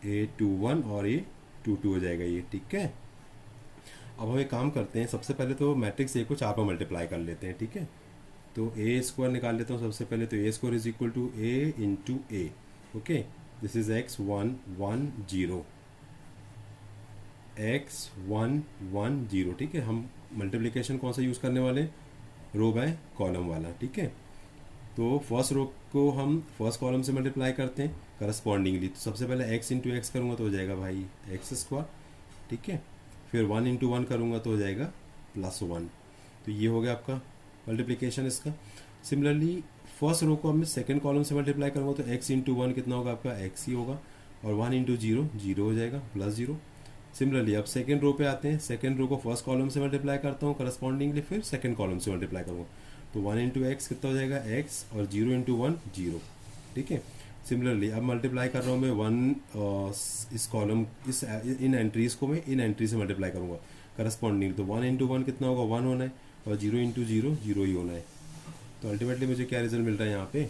A21 और A22 हो जाएगा ये। ठीक है, अब हम एक काम करते हैं, सबसे पहले तो मैट्रिक्स ए को 4 बार मल्टीप्लाई कर लेते हैं। ठीक है, तो ए स्क्वायर निकाल लेता हूँ सबसे पहले। तो A square is equal to A into A. Okay, this is x 1 1 0 x 1 1 0। ठीक है, हम मल्टीप्लिकेशन कौन सा यूज़ करने वाले? रो बाय कॉलम वाला। ठीक है, तो फर्स्ट रो को हम फर्स्ट कॉलम से मल्टीप्लाई करते हैं करस्पॉन्डिंगली। तो सबसे पहले x इंटू एक्स करूँगा तो हो जाएगा भाई एक्स स्क्वायर। ठीक है, फिर 1 इंटू 1 करूँगा तो हो जाएगा +1। तो ये हो गया आपका मल्टीप्लिकेशन इसका। सिमिलरली फर्स्ट रो को हम सेकेंड कॉलम से मल्टीप्लाई करूँगा तो x इंटू 1 कितना होगा आपका? x ही होगा, और 1 इंटू 0 0 हो जाएगा +0। सिमिलरली अब सेकेंड रो पे आते हैं, सेकेंड रो को फर्स्ट कॉलम से मल्टीप्लाई करता हूँ करस्पॉन्डिंगली, फिर सेकेंड कॉलम से मल्टीप्लाई करूँगा तो 1 इंटू एक्स कितना हो जाएगा? x, और 0 इंटू 1 0। ठीक है, सिमिलरली अब मल्टीप्लाई कर रहा हूँ मैं 1 इस कॉलम इस इन एंट्रीज को मैं इन एंट्री से मल्टीप्लाई करूँगा करस्पॉन्डिंग। तो 1 इंटू 1 कितना होगा? 1 होना है, और 0 इंटू 0 0 ही होना है। तो अल्टीमेटली मुझे क्या रिजल्ट मिल रहा है यहाँ पे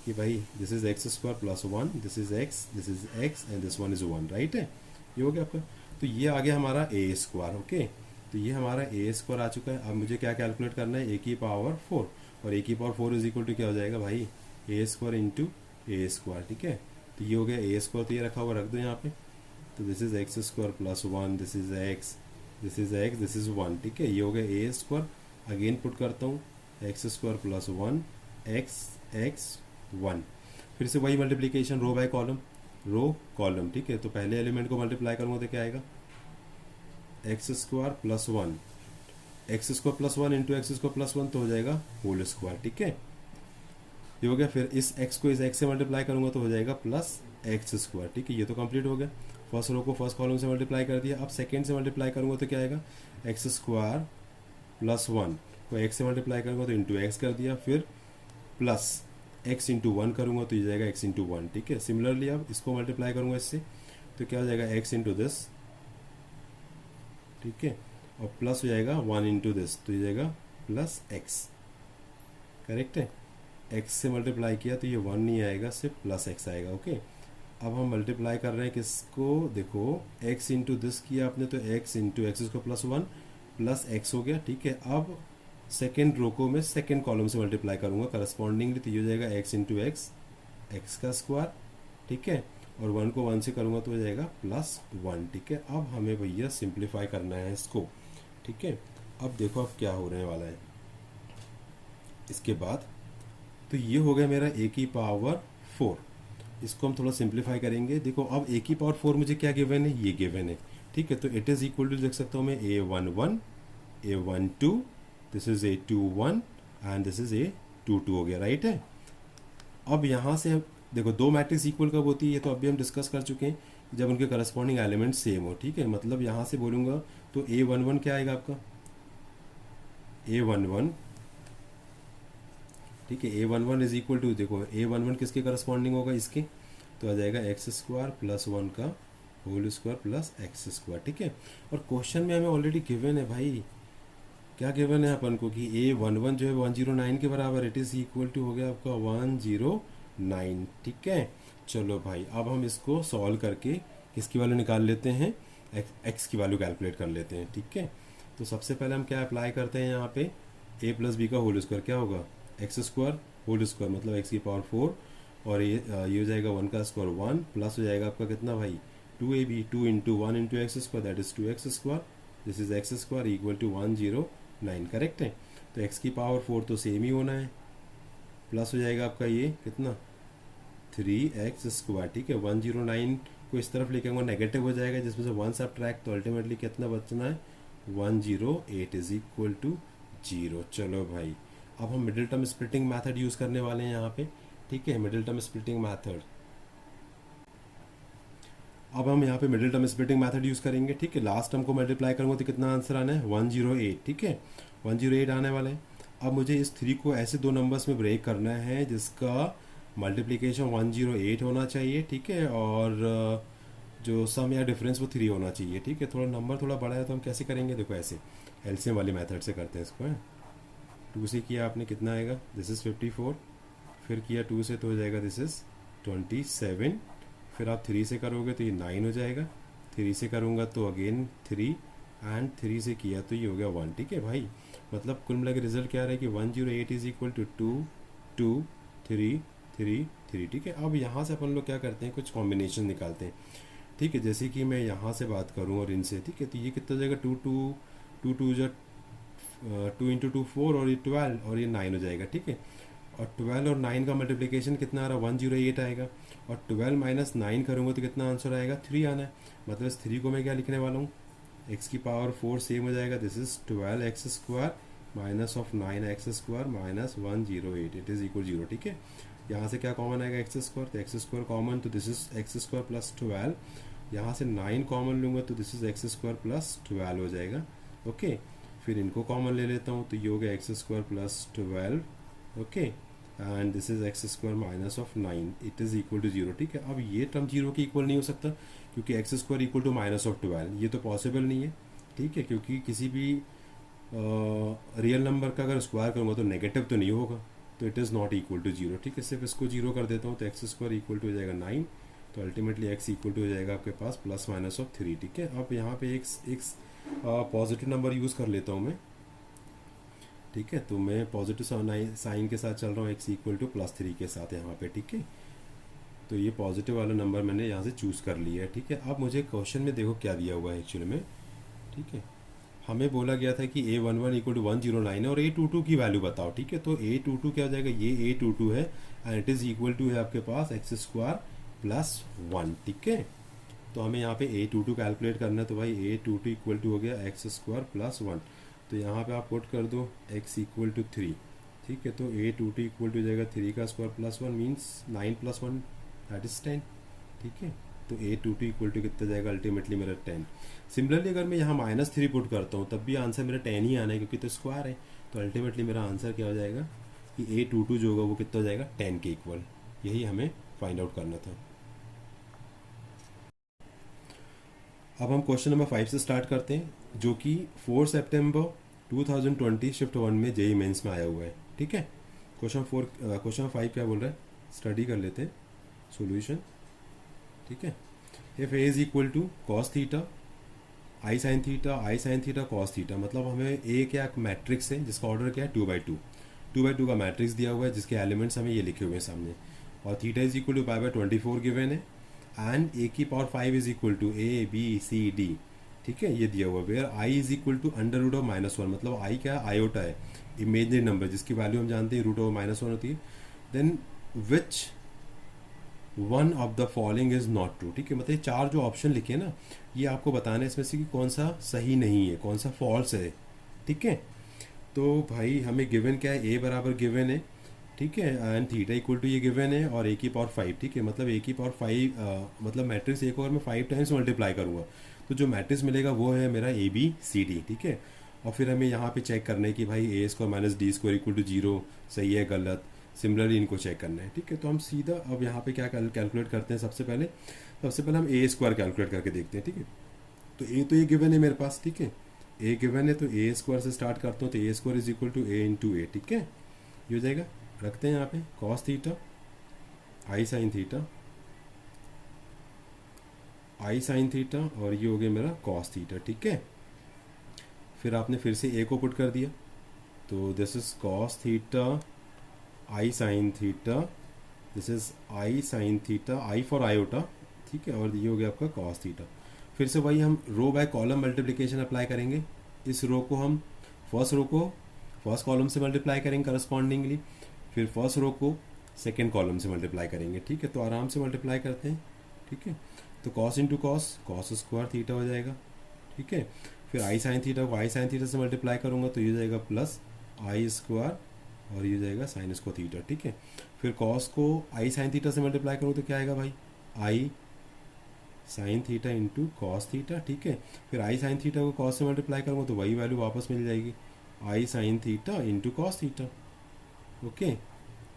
कि भाई this is X square plus 1, this is x and this one is 1। Right है, ये हो गया आपका। तो ये आ गया हमारा ए स्क्वायर। ओके, तो ये हमारा ए स्क्वायर आ चुका है। अब मुझे क्या कैलकुलेट करना है? ए की पावर 4, और ए की पावर 4 इज इक्वल टू क्या हो जाएगा भाई? A square into A square. ठीक है, तो ये हो गया ए स्क्वायर, तो ये रखा हुआ रख दो यहाँ पे। तो this is X square plus 1, this is x, this is x, this is 1। ठीक है, ये हो गया ए स्क्वायर। अगेन पुट करता हूँ एक्स स्क्वायर प्लस 1 एक्स 1। फिर से वही multiplication row by column, row column. ठीक है, तो पहले एलिमेंट को मल्टीप्लाई करूँगा तो क्या आएगा? X square plus 1 x square plus 1 into X square plus 1 तो हो जाएगा होल स्क्वायर। ठीक है, ये हो गया। फिर इस x को इस x से मल्टीप्लाई करूँगा तो हो जाएगा प्लस एक्स स्क्वायर। ठीक है, ये तो कंप्लीट हो गया। फर्स्ट रो को फर्स्ट कॉलम से मल्टीप्लाई कर दिया। अब सेकेंड से मल्टीप्लाई करूँगा तो क्या आएगा? एक्स स्क्वायर प्लस 1 को x से मल्टीप्लाई करूँगा तो इंटू एक्स कर दिया, फिर प्लस x इंटू 1 करूँगा तो ये जाएगा x इंटू 1। ठीक है, सिमिलरली अब इसको मल्टीप्लाई करूँगा इससे तो क्या हो जाएगा? x into this. ठीक है, और प्लस हो जाएगा 1 इंटू दिस, तो ये जाएगा प्लस x। करेक्ट है, x से मल्टीप्लाई किया तो ये 1 नहीं आएगा, सिर्फ प्लस x आएगा। ओके, अब हम मल्टीप्लाई कर रहे हैं किसको? देखो x इंटू दिस किया आपने तो x इंटू एक्स को प्लस 1 प्लस x हो गया। ठीक है, अब सेकेंड रो को मैं सेकेंड कॉलम से मल्टीप्लाई करूँगा करस्पॉन्डिंगली, तो ये हो जाएगा x इंटू एक्स का स्क्वायर। ठीक है, और 1 को 1 से करूँगा तो हो जाएगा प्लस 1। ठीक है, अब हमें भैया सिंप्लीफाई करना है इसको। ठीक है, अब देखो अब क्या होने वाला है इसके बाद। तो ये हो गया मेरा a की पावर 4। इसको हम थोड़ा सिंप्लीफाई करेंगे। देखो अब a की पावर 4 मुझे क्या गिवन है? ये गिवन है। ठीक है, तो इट इज़ इक्वल टू लिख सकता हूँ मैं A11 A12, this is A21 and this is A22 हो गया। राइट है, अब यहाँ से देखो दो मैट्रिक्स इक्वल कब होती है? ये तो अभी हम डिस्कस कर चुके हैं, जब उनके करस्पॉन्डिंग एलिमेंट सेम हो। ठीक है, मतलब यहाँ से बोलूँगा तो A11 क्या आएगा आपका? A11। ठीक है, A11 इज इक्वल टू, देखो A11 किसके करस्पॉन्डिंग होगा? इसके, तो आ जाएगा एक्स स्क्वायर प्लस 1 का whole square plus X square. ठीक है, और क्वेश्चन में हमें ऑलरेडी गिवन है भाई, क्या गिवन है अपन को कि A11 जो है 109 के बराबर, इट इज़ इक्वल टू हो गया आपका 109। ठीक है, चलो भाई अब हम इसको सॉल्व करके किसकी वैल्यू निकाल लेते हैं? एक्स की वैल्यू कैलकुलेट कर लेते हैं, ठीक है। तो सबसे पहले हम क्या अप्लाई करते हैं यहाँ पे, ए प्लस बी का होल स्क्वायर क्या होगा, एक्स स्क्वायर होल स्क्वायर मतलब एक्स की पावर 4, और ये हो जाएगा 1 का स्क्वायर 1 प्लस हो जाएगा आपका कितना भाई 2ab, 2 into 1 into X square that is 2x square, this is X square equal to 109, correct है। तो एक्स की पावर 4 तो सेम ही होना है, प्लस हो जाएगा आपका ये कितना 3x स्क्वायर, ठीक है। 109 को इस तरफ लेके आऊँगा नेगेटिव हो जाएगा, जिसमें से 1 सब्ट्रैक्ट, तो अल्टीमेटली कितना बचना है 108 इज इक्वल टू 0। चलो भाई, अब हम middle term splitting method use करने वाले हैं यहाँ पे, ठीक है। मिडिल टर्म स्प्लिटिंग मेथड, अब हम यहाँ पे middle term splitting method use करेंगे, ठीक है। लास्ट टर्म को मल्टीप्लाई करूँगा तो कितना आंसर आना है 108, ठीक है, 108 आने वाला है। अब मुझे इस 3 को ऐसे दो नंबर्स में ब्रेक करना है जिसका मल्टीप्लिकेशन 108 होना चाहिए, ठीक है, और जो सम या डिफरेंस वो 3 होना चाहिए, ठीक है। थोड़ा नंबर थोड़ा बड़ा है तो हम कैसे करेंगे, देखो ऐसे एलसीएम वाली मेथड से करते हैं इसको, है। 2 से किया आपने कितना आएगा, दिस इज़ 54, फिर किया 2 से तो हो जाएगा दिस इज़ 27, फिर आप 3 से करोगे तो ये 9 हो जाएगा, 3 से करूँगा तो अगेन 3, एंड 3 से किया तो ये हो गया 1, ठीक है भाई। मतलब कुल मिला के रिजल्ट क्या रहा है कि 108 इज इक्वल टू 2 2 3 3 3, ठीक है। अब यहाँ से अपन लोग क्या करते हैं, कुछ कॉम्बिनेशन निकालते हैं, ठीक है। जैसे कि मैं यहाँ से बात करूँ और इनसे, ठीक है, तो ये कितना हो जाएगा 2 2 2 2 जो 2 इंटू 2 4 और ये 12 और ये 9 हो जाएगा, ठीक है। और 12 और 9 का मल्टीप्लिकेशन कितना आ रहा है 108 आएगा, और 12 माइनस 9 करूँगा तो कितना आंसर आएगा 3 आना है। मतलब इस 3 को मैं क्या लिखने वाला हूँ, एक्स की पावर 4 सेम हो जाएगा, this is 12x square minus of 9x square minus 108 it is equal 0, ठीक है। यहाँ से क्या कॉमन आएगा एक्स स्क्वायर, तो एक्स स्क्वायर कॉमन, तो this is X square plus 12, यहाँ से 9 कॉमन लूँगा तो this is X square plus 12 हो जाएगा, ओके। फिर इनको कॉमन ले लेता हूँ तो ये हो गया X square plus 12, okay, and this is X square minus of 9 it is equal to 0, ठीक है। अब ये टर्म 0 के इक्वल नहीं हो सकता क्योंकि X square equal to minus of 12, ये तो पॉसिबल नहीं है, ठीक है, क्योंकि किसी भी रियल नंबर का अगर स्क्वायर करूँगा तो नेगेटिव तो नहीं होगा, तो it is not equal to 0, ठीक है। सिर्फ इसको 0 कर देता हूँ तो एक्स स्क्वायर इक्वल टू हो जाएगा 9, तो अल्टीमेटली एक्स इक्वल टू हो जाएगा आपके पास प्लस माइनस ऑफ 3, ठीक है। अब यहाँ पे एक पॉजिटिव नंबर यूज़ कर लेता हूँ मैं, ठीक है। तो मैं पॉजिटिव साइन के साथ चल रहा हूँ, एक्स इक्वल टू प्लस 3 के साथ यहाँ पे, ठीक है। तो ये पॉजिटिव वाला नंबर मैंने यहाँ से चूज़ कर लिया है, ठीक है। अब मुझे क्वेश्चन में देखो क्या दिया हुआ है एक्चुअली में, ठीक है। हमें बोला गया था कि A11 इक्वल टू 109 है और A22 की वैल्यू बताओ, ठीक है। तो A22 क्या हो जाएगा, ये A22 है and it is equal to है आपके पास एक्स स्क्वायर प्लस 1, ठीक है। तो हमें यहाँ पे A22 कैलकुलेट करना है, तो भाई A22 इक्वल टू हो गया एक्स स्क्वायर प्लस 1, तो यहाँ पे आप पुट कर दो x इक्वल टू 3, ठीक है। तो A22 इक्वल टू हो जाएगा 3 का square plus 1 means 9 plus 1 that is 10, ठीक है। तो A22 इक्वल टू कितना जाएगा अल्टीमेटली मेरा 10। सिमिलरली अगर मैं यहाँ -3 पुट करता हूँ तब भी आंसर मेरा 10 ही आना है क्योंकि तो स्क्वायर है, तो अल्टीमेटली मेरा आंसर क्या हो जाएगा कि A22 जो होगा वो कितना हो जाएगा 10 के इक्वल, यही हमें फाइंड आउट करना था। अब हम क्वेश्चन नंबर 5 से स्टार्ट करते हैं जो कि 4 सितंबर 2020 शिफ्ट 1 में जेई मेंस में आया हुआ है, ठीक है। क्वेश्चन 5 क्या बोल रहा है, स्टडी कर लेते हैं सॉल्यूशन, ठीक है। If A is equal to cos theta I sine theta cos theta, मतलब हमें ए क्या मैट्रिक्स है जिसका ऑर्डर क्या है 2/2 का मैट्रिक्स दिया हुआ है जिसके एलिमेंट्स हमें ये लिखे हुए हैं सामने, और theta is equal to π/24 given है, एंड ए की power 5 is equal to ABCD, ठीक है, ये दिया हुआ है। Where I is equal to √(-1), मतलब आई क्या है आयोटा है, इमेजनरी नंबर जिसकी वैल्यू हम जानते हैं √(-1) होती है। Then which one of the following is not true, ठीक है। मतलब ये 4 जो ऑप्शन लिखे ना ये आपको बताना है इसमें से कि कौन सा सही नहीं है, कौन सा फॉल्स है, ठीक है। तो भाई हमें गिवन क्या है, ए बराबर गिवन है, ठीक है, एंड थीटा इक्वल टू ये गिवन है, और ए की पावर 5, ठीक है। मतलब ए की पावर 5 मतलब मैट्रिक्स ए को अगर मैं 5 टाइम्स मल्टीप्लाई करूँगा तो जो मैट्रिक्स मिलेगा वो है मेरा ABCD, ठीक है। और फिर हमें यहाँ पे चेक करना है कि भाई A² - D² इक्वल टू 0 सही है गलत, सिमिलरली इनको चेक करना है, ठीक है। तो हम सीधा अब यहाँ पे क्या कैलकुलेट करते हैं, सबसे पहले हम A² कैलकुलेट करके देखते हैं, ठीक है। तो ए तो ये गिवन है मेरे पास, ठीक है, ए गिवन है तो A² से स्टार्ट करता हूँ, तो A² is equal to A into A, ठीक है, ये हो जाएगा। रखते हैं यहाँ पे cos theta I sine theta I sine theta और ये हो गया मेरा कॉस थीटा, ठीक है। फिर आपने फिर से ए को पुट कर दिया, तो this is cos theta I sine theta, this is I sine theta, I for iota, ठीक है, और ये हो गया आपका कॉस थीटा। फिर से वही हम रो बाय कॉलम मल्टीप्लिकेशन अप्लाई करेंगे। इस रो को हम फर्स्ट रो को फर्स्ट कॉलम से मल्टीप्लाई करेंगे करस्पॉन्डिंगली, फिर फर्स्ट रो को सेकेंड कॉलम से मल्टीप्लाई करेंगे, ठीक है। तो आराम से मल्टीप्लाई करते हैं, ठीक है। तो cos into cos, cos square theta हो जाएगा, ठीक है। फिर आई साइन थीटा को आई साइन थीटा से मल्टीप्लाई करूँगा तो ये हो जाएगा प्लस आई स्क्वायर और ये हो जाएगा साइन स्क्वायर थीटा, ठीक है। फिर कॉस को आई साइन थीटा से मल्टीप्लाई करूँ तो क्या आएगा भाई, I sine theta into cos theta, ठीक है। फिर आई साइन थीटा को कॉस से मल्टीप्लाई करूँगा तो वही वैल्यू वापस मिल जाएगी, I sine theta into cos theta, okay.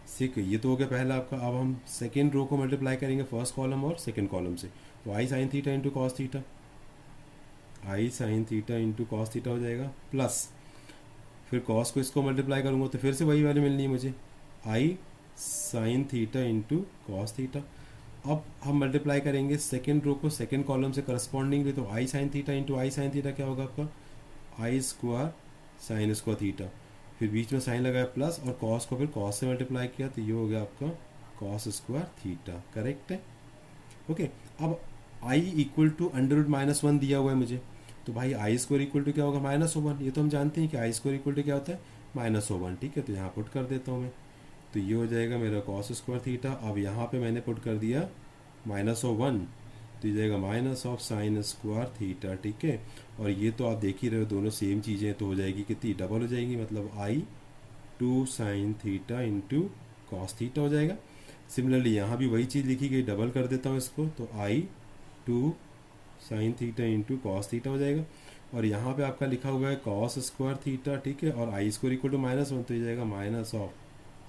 ठीक है, ये तो हो गया पहला आपका। अब हम सेकेंड रो को मल्टीप्लाई करेंगे फर्स्ट कॉलम और सेकेंड कॉलम से, तो I sine theta into cos theta, I sine theta into cos theta हो जाएगा प्लस, फिर कॉस को इसको मल्टीप्लाई करूँगा तो फिर से वही वैल्यू मिलनी है मुझे, I sine theta into cos theta. अब हम मल्टीप्लाई करेंगे सेकेंड रो को सेकेंड कॉलम से करस्पॉन्डिंगली, तो I sine theta into I sine theta क्या होगा आपका, आई स्क्वायर साइन स्क्वायर थीटा, फिर बीच में साइन लगाया प्लस और कॉस को फिर कॉस से मल्टीप्लाई किया तो ये हो गया आपका कॉस स्क्वायर थीटा, करेक्ट है, ओके। अब I equal to under root -1 दिया हुआ है मुझे, तो भाई आई स्क्वायर इक्वल टू क्या होगा -1, ये तो हम जानते हैं कि आई स्क्वायर इक्वल टू क्या होता है -1, ठीक है। तो यहाँ पुट कर देता हूँ मैं, तो ये हो जाएगा मेरा कॉस स्क्वायर थीटा। अब यहाँ पे मैंने पुट कर दिया -1, तो ये जाएगा minus of sine square theta, ठीक है। और ये तो आप देख ही रहे हो दोनों सेम चीज़ें, तो हो जाएगी कितनी, डबल हो जाएगी, मतलब आई 2 sine theta into cos theta हो जाएगा। सिमिलरली यहाँ भी वही चीज़ लिखी गई, डबल कर देता हूँ इसको, तो आई 2 sine theta into cos theta हो जाएगा। और यहाँ पे आपका लिखा हुआ है कॉस स्क्वायर थीटा, ठीक है, और आई स्क्वायर इक्वल टू -1, तो ये जाएगा minus of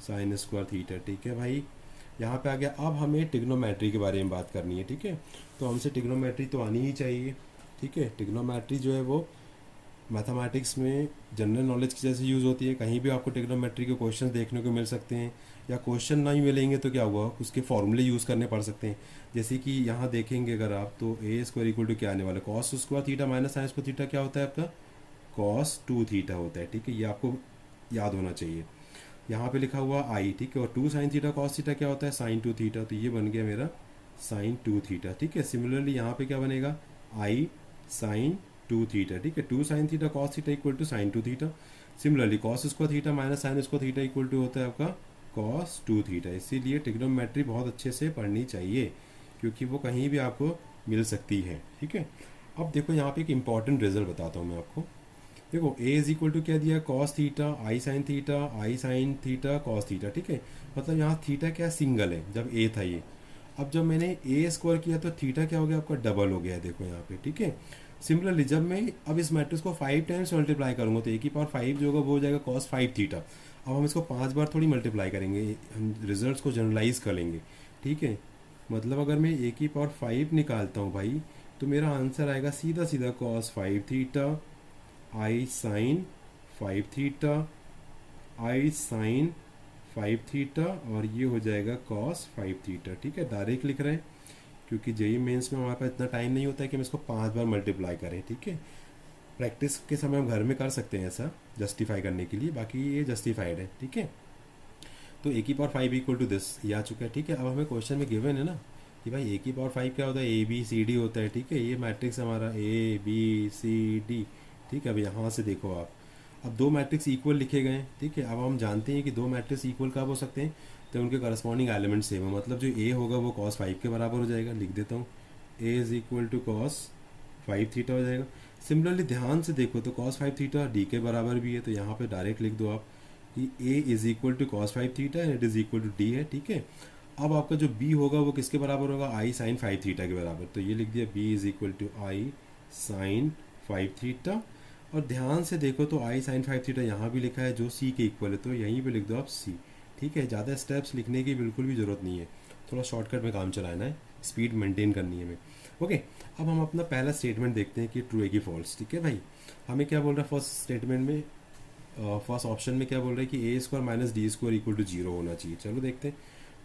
sine square theta, ठीक है भाई। यहाँ पे आ गया। अब हमें टिग्नोमेट्री के बारे में बात करनी है, ठीक है। तो हमसे टिग्नोमेट्री तो आनी ही चाहिए, ठीक है। टिग्नोमेट्री जो है वो मैथमेटिक्स में जनरल नॉलेज की जैसे यूज़ होती है, कहीं भी आपको टिग्नोमेट्री के क्वेश्चन देखने को मिल सकते हैं, या क्वेश्चन ना ही मिलेंगे तो क्या हुआ, उसके फॉर्मूले यूज़ करने पड़ सकते हैं। जैसे कि यहाँ देखेंगे अगर आप, तो ए स्क्वायर इक्वल टू क्या आने वाला, cos square theta minus sine square theta क्या होता है आपका, कॉस 2 थीटा होता है, ठीक है। ये आपको याद होना चाहिए। यहाँ पे लिखा हुआ आई, ठीक है, और 2 साइन थीटा कॉस थीटा क्या होता है, साइन 2 थीटा, तो ये बन गया मेरा साइन 2 थीटा, ठीक है। सिमिलरली यहाँ पे क्या बनेगा, आई साइन 2 थीटा, ठीक है। 2 sine theta cos theta equal to sine 2 theta. Similarly cos square theta minus sine square theta equal to होता है आपका कॉस 2 थीटा। इसीलिए ट्रिग्नोमेट्री बहुत अच्छे से पढ़नी चाहिए, क्योंकि वो कहीं भी आपको मिल सकती है, ठीक है। अब देखो यहाँ पे एक इंपॉर्टेंट रिजल्ट बताता हूँ मैं आपको। देखो ए इज इक्वल टू क्या दिया, cos theta I sine theta, I sine theta cos theta, ठीक है। मतलब यहाँ थीटा क्या सिंगल है जब ए था ये। अब जब मैंने ए स्क्वायर किया तो थीटा क्या हो गया आपका, डबल हो गया, देखो यहाँ पे, ठीक है। सिमिलरली जब मैं अब इस मैट्रिक्स को 5 टाइम्स मल्टीप्लाई करूँगा तो ए की पावर 5 जो होगा वो हो जाएगा कॉस 5 थीटा। अब हम इसको 5 बार थोड़ी मल्टीप्लाई करेंगे, हम रिजल्ट्स को जनरलाइज कर लेंगे, ठीक है। मतलब अगर मैं ए की पावर 5 निकालता हूँ भाई, तो मेरा आंसर आएगा सीधा सीधा cos 5 theta I sine 5 theta, I sine 5 theta, और ये हो जाएगा कॉस 5 थीटा, ठीक है। डायरेक्ट लिख रहे हैं क्योंकि जेई मेंस में हमारे पास इतना टाइम नहीं होता है कि हम इसको 5 बार मल्टीप्लाई करें, ठीक है। प्रैक्टिस के समय हम घर में कर सकते हैं ऐसा जस्टिफाई करने के लिए, बाकी ये जस्टिफाइड है, ठीक है। तो ए की पावर 5 इक्वल टू दिस, ये आ चुका है, ठीक है। अब हमें क्वेश्चन में गिवन है ना कि भाई ए की पावर 5 क्या होता है, ए बी सी डी होता है, ठीक है। ये मैट्रिक्स हमारा ए बी सी डी, ठीक है। अब यहाँ से देखो आप, अब दो मैट्रिक्स इक्वल लिखे गए हैं, ठीक है। अब हम जानते हैं कि दो मैट्रिक्स इक्वल कब हो सकते हैं, तो उनके करस्पॉन्डिंग एलिमेंट सेम है, मतलब जो ए होगा वो कॉस 5 के बराबर हो जाएगा। लिख देता हूँ, A is equal to cos 5 theta हो जाएगा। सिमिलरली ध्यान से देखो तो कॉस 5 थीटा डी के बराबर भी है, तो यहाँ पे डायरेक्ट लिख दो आप कि A is equal to cos 5 theta and it is equal to D है, ठीक है। अब आपका जो बी होगा वो किसके बराबर होगा, आई साइन 5 थीटा के बराबर, तो ये लिख दिया B is equal to I sine 5 theta. और ध्यान से देखो तो आई साइन 5 थीटा यहाँ भी लिखा है जो सी के इक्वल है, तो यहीं पे लिख दो आप सी, ठीक है। ज़्यादा स्टेप्स लिखने की बिल्कुल भी ज़रूरत नहीं है, थोड़ा शॉर्टकट में काम चलाना है, स्पीड मेंटेन करनी है हमें, ओके। अब हम अपना पहला स्टेटमेंट देखते हैं कि ट्रू है कि फॉल्स, ठीक है भाई। हमें क्या बोल रहा है फर्स्ट स्टेटमेंट में, फर्स्ट ऑप्शन में क्या बोल रहा है कि A square minus D square equal to 0 होना चाहिए। चलो देखते हैं।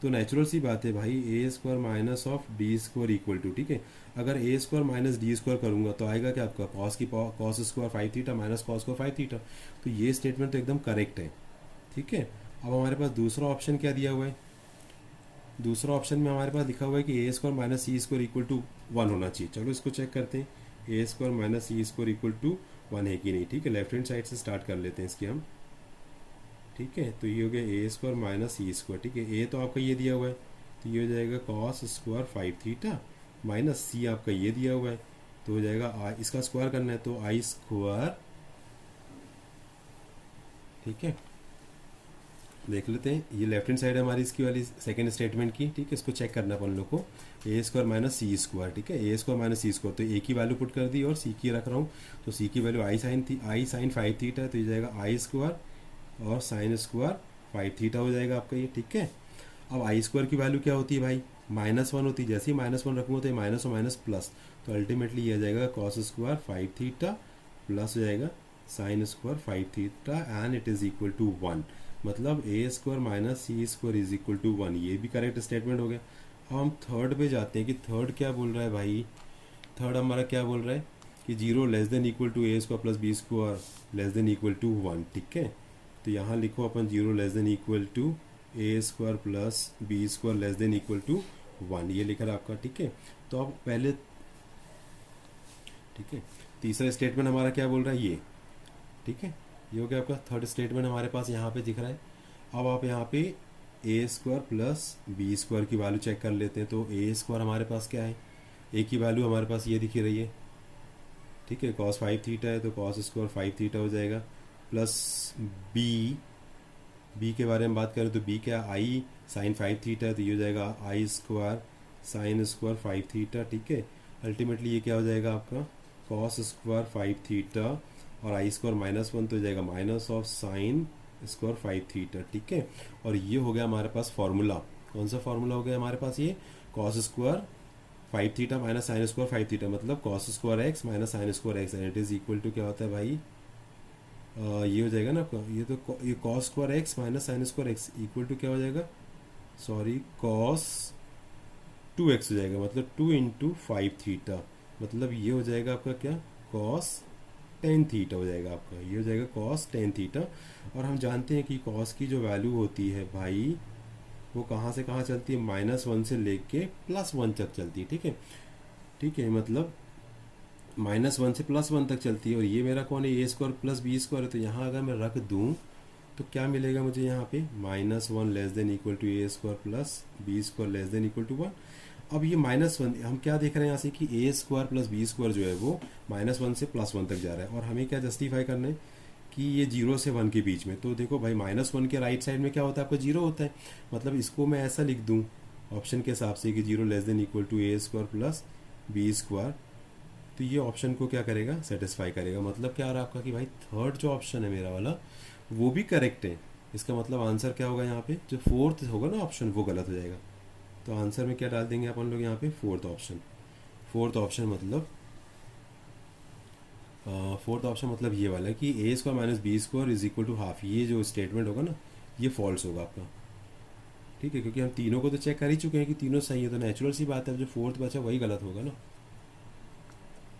तो नेचुरल सी बात है भाई, A square minus of D square equal to, ठीक है, अगर A square minus D square करूँगा तो आएगा क्या आपका cos square 5 theta minus cos square 5 theta. तो ये स्टेटमेंट तो एकदम करेक्ट है, ठीक है। अब हमारे पास दूसरा ऑप्शन क्या दिया हुआ है, दूसरा ऑप्शन में हमारे पास लिखा हुआ है कि A square minus C square equal to 1 होना चाहिए। चलो इसको चेक करते हैं, A square minus C square equal to 1 है कि नहीं, ठीक है। लेफ्ट हैंड साइड से स्टार्ट कर लेते हैं इसकी हम, ठीक है। तो ये हो गया ए स्क्वायर माइनस सी स्क्वायर, ठीक है। ए तो आपका ये दिया हुआ है, तो ये हो जाएगा कॉस स्क्वायर 5 थीटा माइनस सी आपका ये दिया हुआ है, तो हो जाएगा इसका स्क्वायर करना है तो आई स्क्वायर, ठीक है। देख लेते हैं, ये लेफ्ट हैंड साइड है हमारी इसकी वाली सेकंड स्टेटमेंट की, ठीक है। इसको चेक करना अपन लोग को, ए स्क्वायर माइनस सी स्क्वायर, ठीक है। A square minus C square, तो ए की वैल्यू पुट कर दी और सी की रख रहा हूँ, तो सी की वैल्यू आई साइन 5 थीटा है, तो ये जाएगा आई स्क्वायर और साइन स्क्वायर 5 थीटा हो जाएगा आपका ये, ठीक है। अब आई स्क्वायर की वैल्यू क्या होती है भाई, -1 होती है, जैसे ही -1 रखूँगा तो ये माइनस और माइनस प्लस, तो अल्टीमेटली ये आ जाएगा कॉस स्क्वायर 5 थीटा प्लस हो जाएगा sine square 5 theta and it is equal to 1। मतलब A square minus C square is equal to 1, ये भी करेक्ट स्टेटमेंट हो गया। अब हम थर्ड पे जाते हैं कि थर्ड क्या बोल रहा है भाई, थर्ड हमारा क्या बोल रहा है कि 0 less than equal to A square plus B square less than equal to 1, ठीक है। तो यहाँ लिखो अपन 0 less than equal to A square plus B square less than equal to 1, ये लिखा है आपका, ठीक है। तो अब पहले, ठीक है, तीसरा स्टेटमेंट हमारा क्या बोल रहा है ये, ठीक है, ये हो गया आपका थर्ड स्टेटमेंट हमारे पास यहाँ पे दिख रहा है। अब आप यहाँ पे ए स्क्वायर प्लस बी स्क्वायर की वैल्यू चेक कर लेते हैं, तो ए स्क्वायर हमारे पास क्या है, ए की वैल्यू हमारे पास ये दिख रही है, ठीक है, कॉस 5 थीटा है तो कॉस स्क्वायर 5 थीटा हो जाएगा, प्लस बी के बारे में बात करें तो बी क्या, आई साइन 5 थीटा है, तो ये हो जाएगा आई स्क्वायर साइन स्क्वायर 5 थीटा, ठीक है। अल्टीमेटली ये क्या हो जाएगा आपका कॉस स्क्वायर 5 थीटा और आई स्क्वायर -1 तो हो जाएगा minus of sine square 5 theta, ठीक है। और ये हो गया हमारे पास फार्मूला, कौन सा फार्मूला हो गया हमारे पास, ये cos square 5 theta minus sine square 5 theta, मतलब cos square X minus sine square X, and it is equal to क्या होता है भाई, ये हो जाएगा ना, ये तो ये cos square X minus sine square X equal to क्या हो जाएगा, सॉरी कॉस 2x हो जाएगा, मतलब 2 इंटू 5 थीटा, मतलब ये हो जाएगा आपका क्या कॉस 10 थीटा हो जाएगा आपका, ये हो जाएगा कॉस 10 थीटा। और हम जानते हैं कि कॉस की जो वैल्यू होती है भाई वो कहाँ से कहाँ चलती है, -1 से लेके +1 तक चलती है, ठीक है, ठीक है, मतलब -1 से +1 तक चलती है। और ये मेरा कौन है, A square plus B square है, तो यहाँ अगर मैं रख दूँ तो क्या मिलेगा मुझे यहाँ पे, -1 less than equal to A square plus B square less than equal to 1। अब ये -1 हम क्या देख रहे हैं यहाँ से कि A square plus B square जो है वो -1 से +1 तक जा रहा है, और हमें क्या जस्टिफाई करना है कि ये 0 से 1 के बीच में। तो देखो भाई -1 के राइट साइड में क्या होता है आपका 0 होता है, मतलब इसको मैं ऐसा लिख दूँ ऑप्शन के हिसाब से कि 0 less than equal to A square plus B square, तो ये ऑप्शन को क्या करेगा, सेटिस्फाई करेगा। मतलब क्या आ रहा है आपका कि भाई थर्ड जो ऑप्शन है मेरा वाला वो भी करेक्ट है, इसका मतलब आंसर क्या होगा यहाँ पे, जो फोर्थ होगा ना ऑप्शन वो गलत हो जाएगा। तो आंसर में क्या डाल देंगे अपन लोग यहाँ पे, फोर्थ ऑप्शन। फोर्थ ऑप्शन मतलब ये वाला है कि A square minus B square is equal to half, ये जो स्टेटमेंट होगा ना ये फॉल्स होगा आपका, ठीक है, क्योंकि हम तीनों को तो चेक कर ही चुके हैं कि तीनों सही है, तो नेचुरल सी बात है जो फोर्थ बचा वही गलत होगा ना।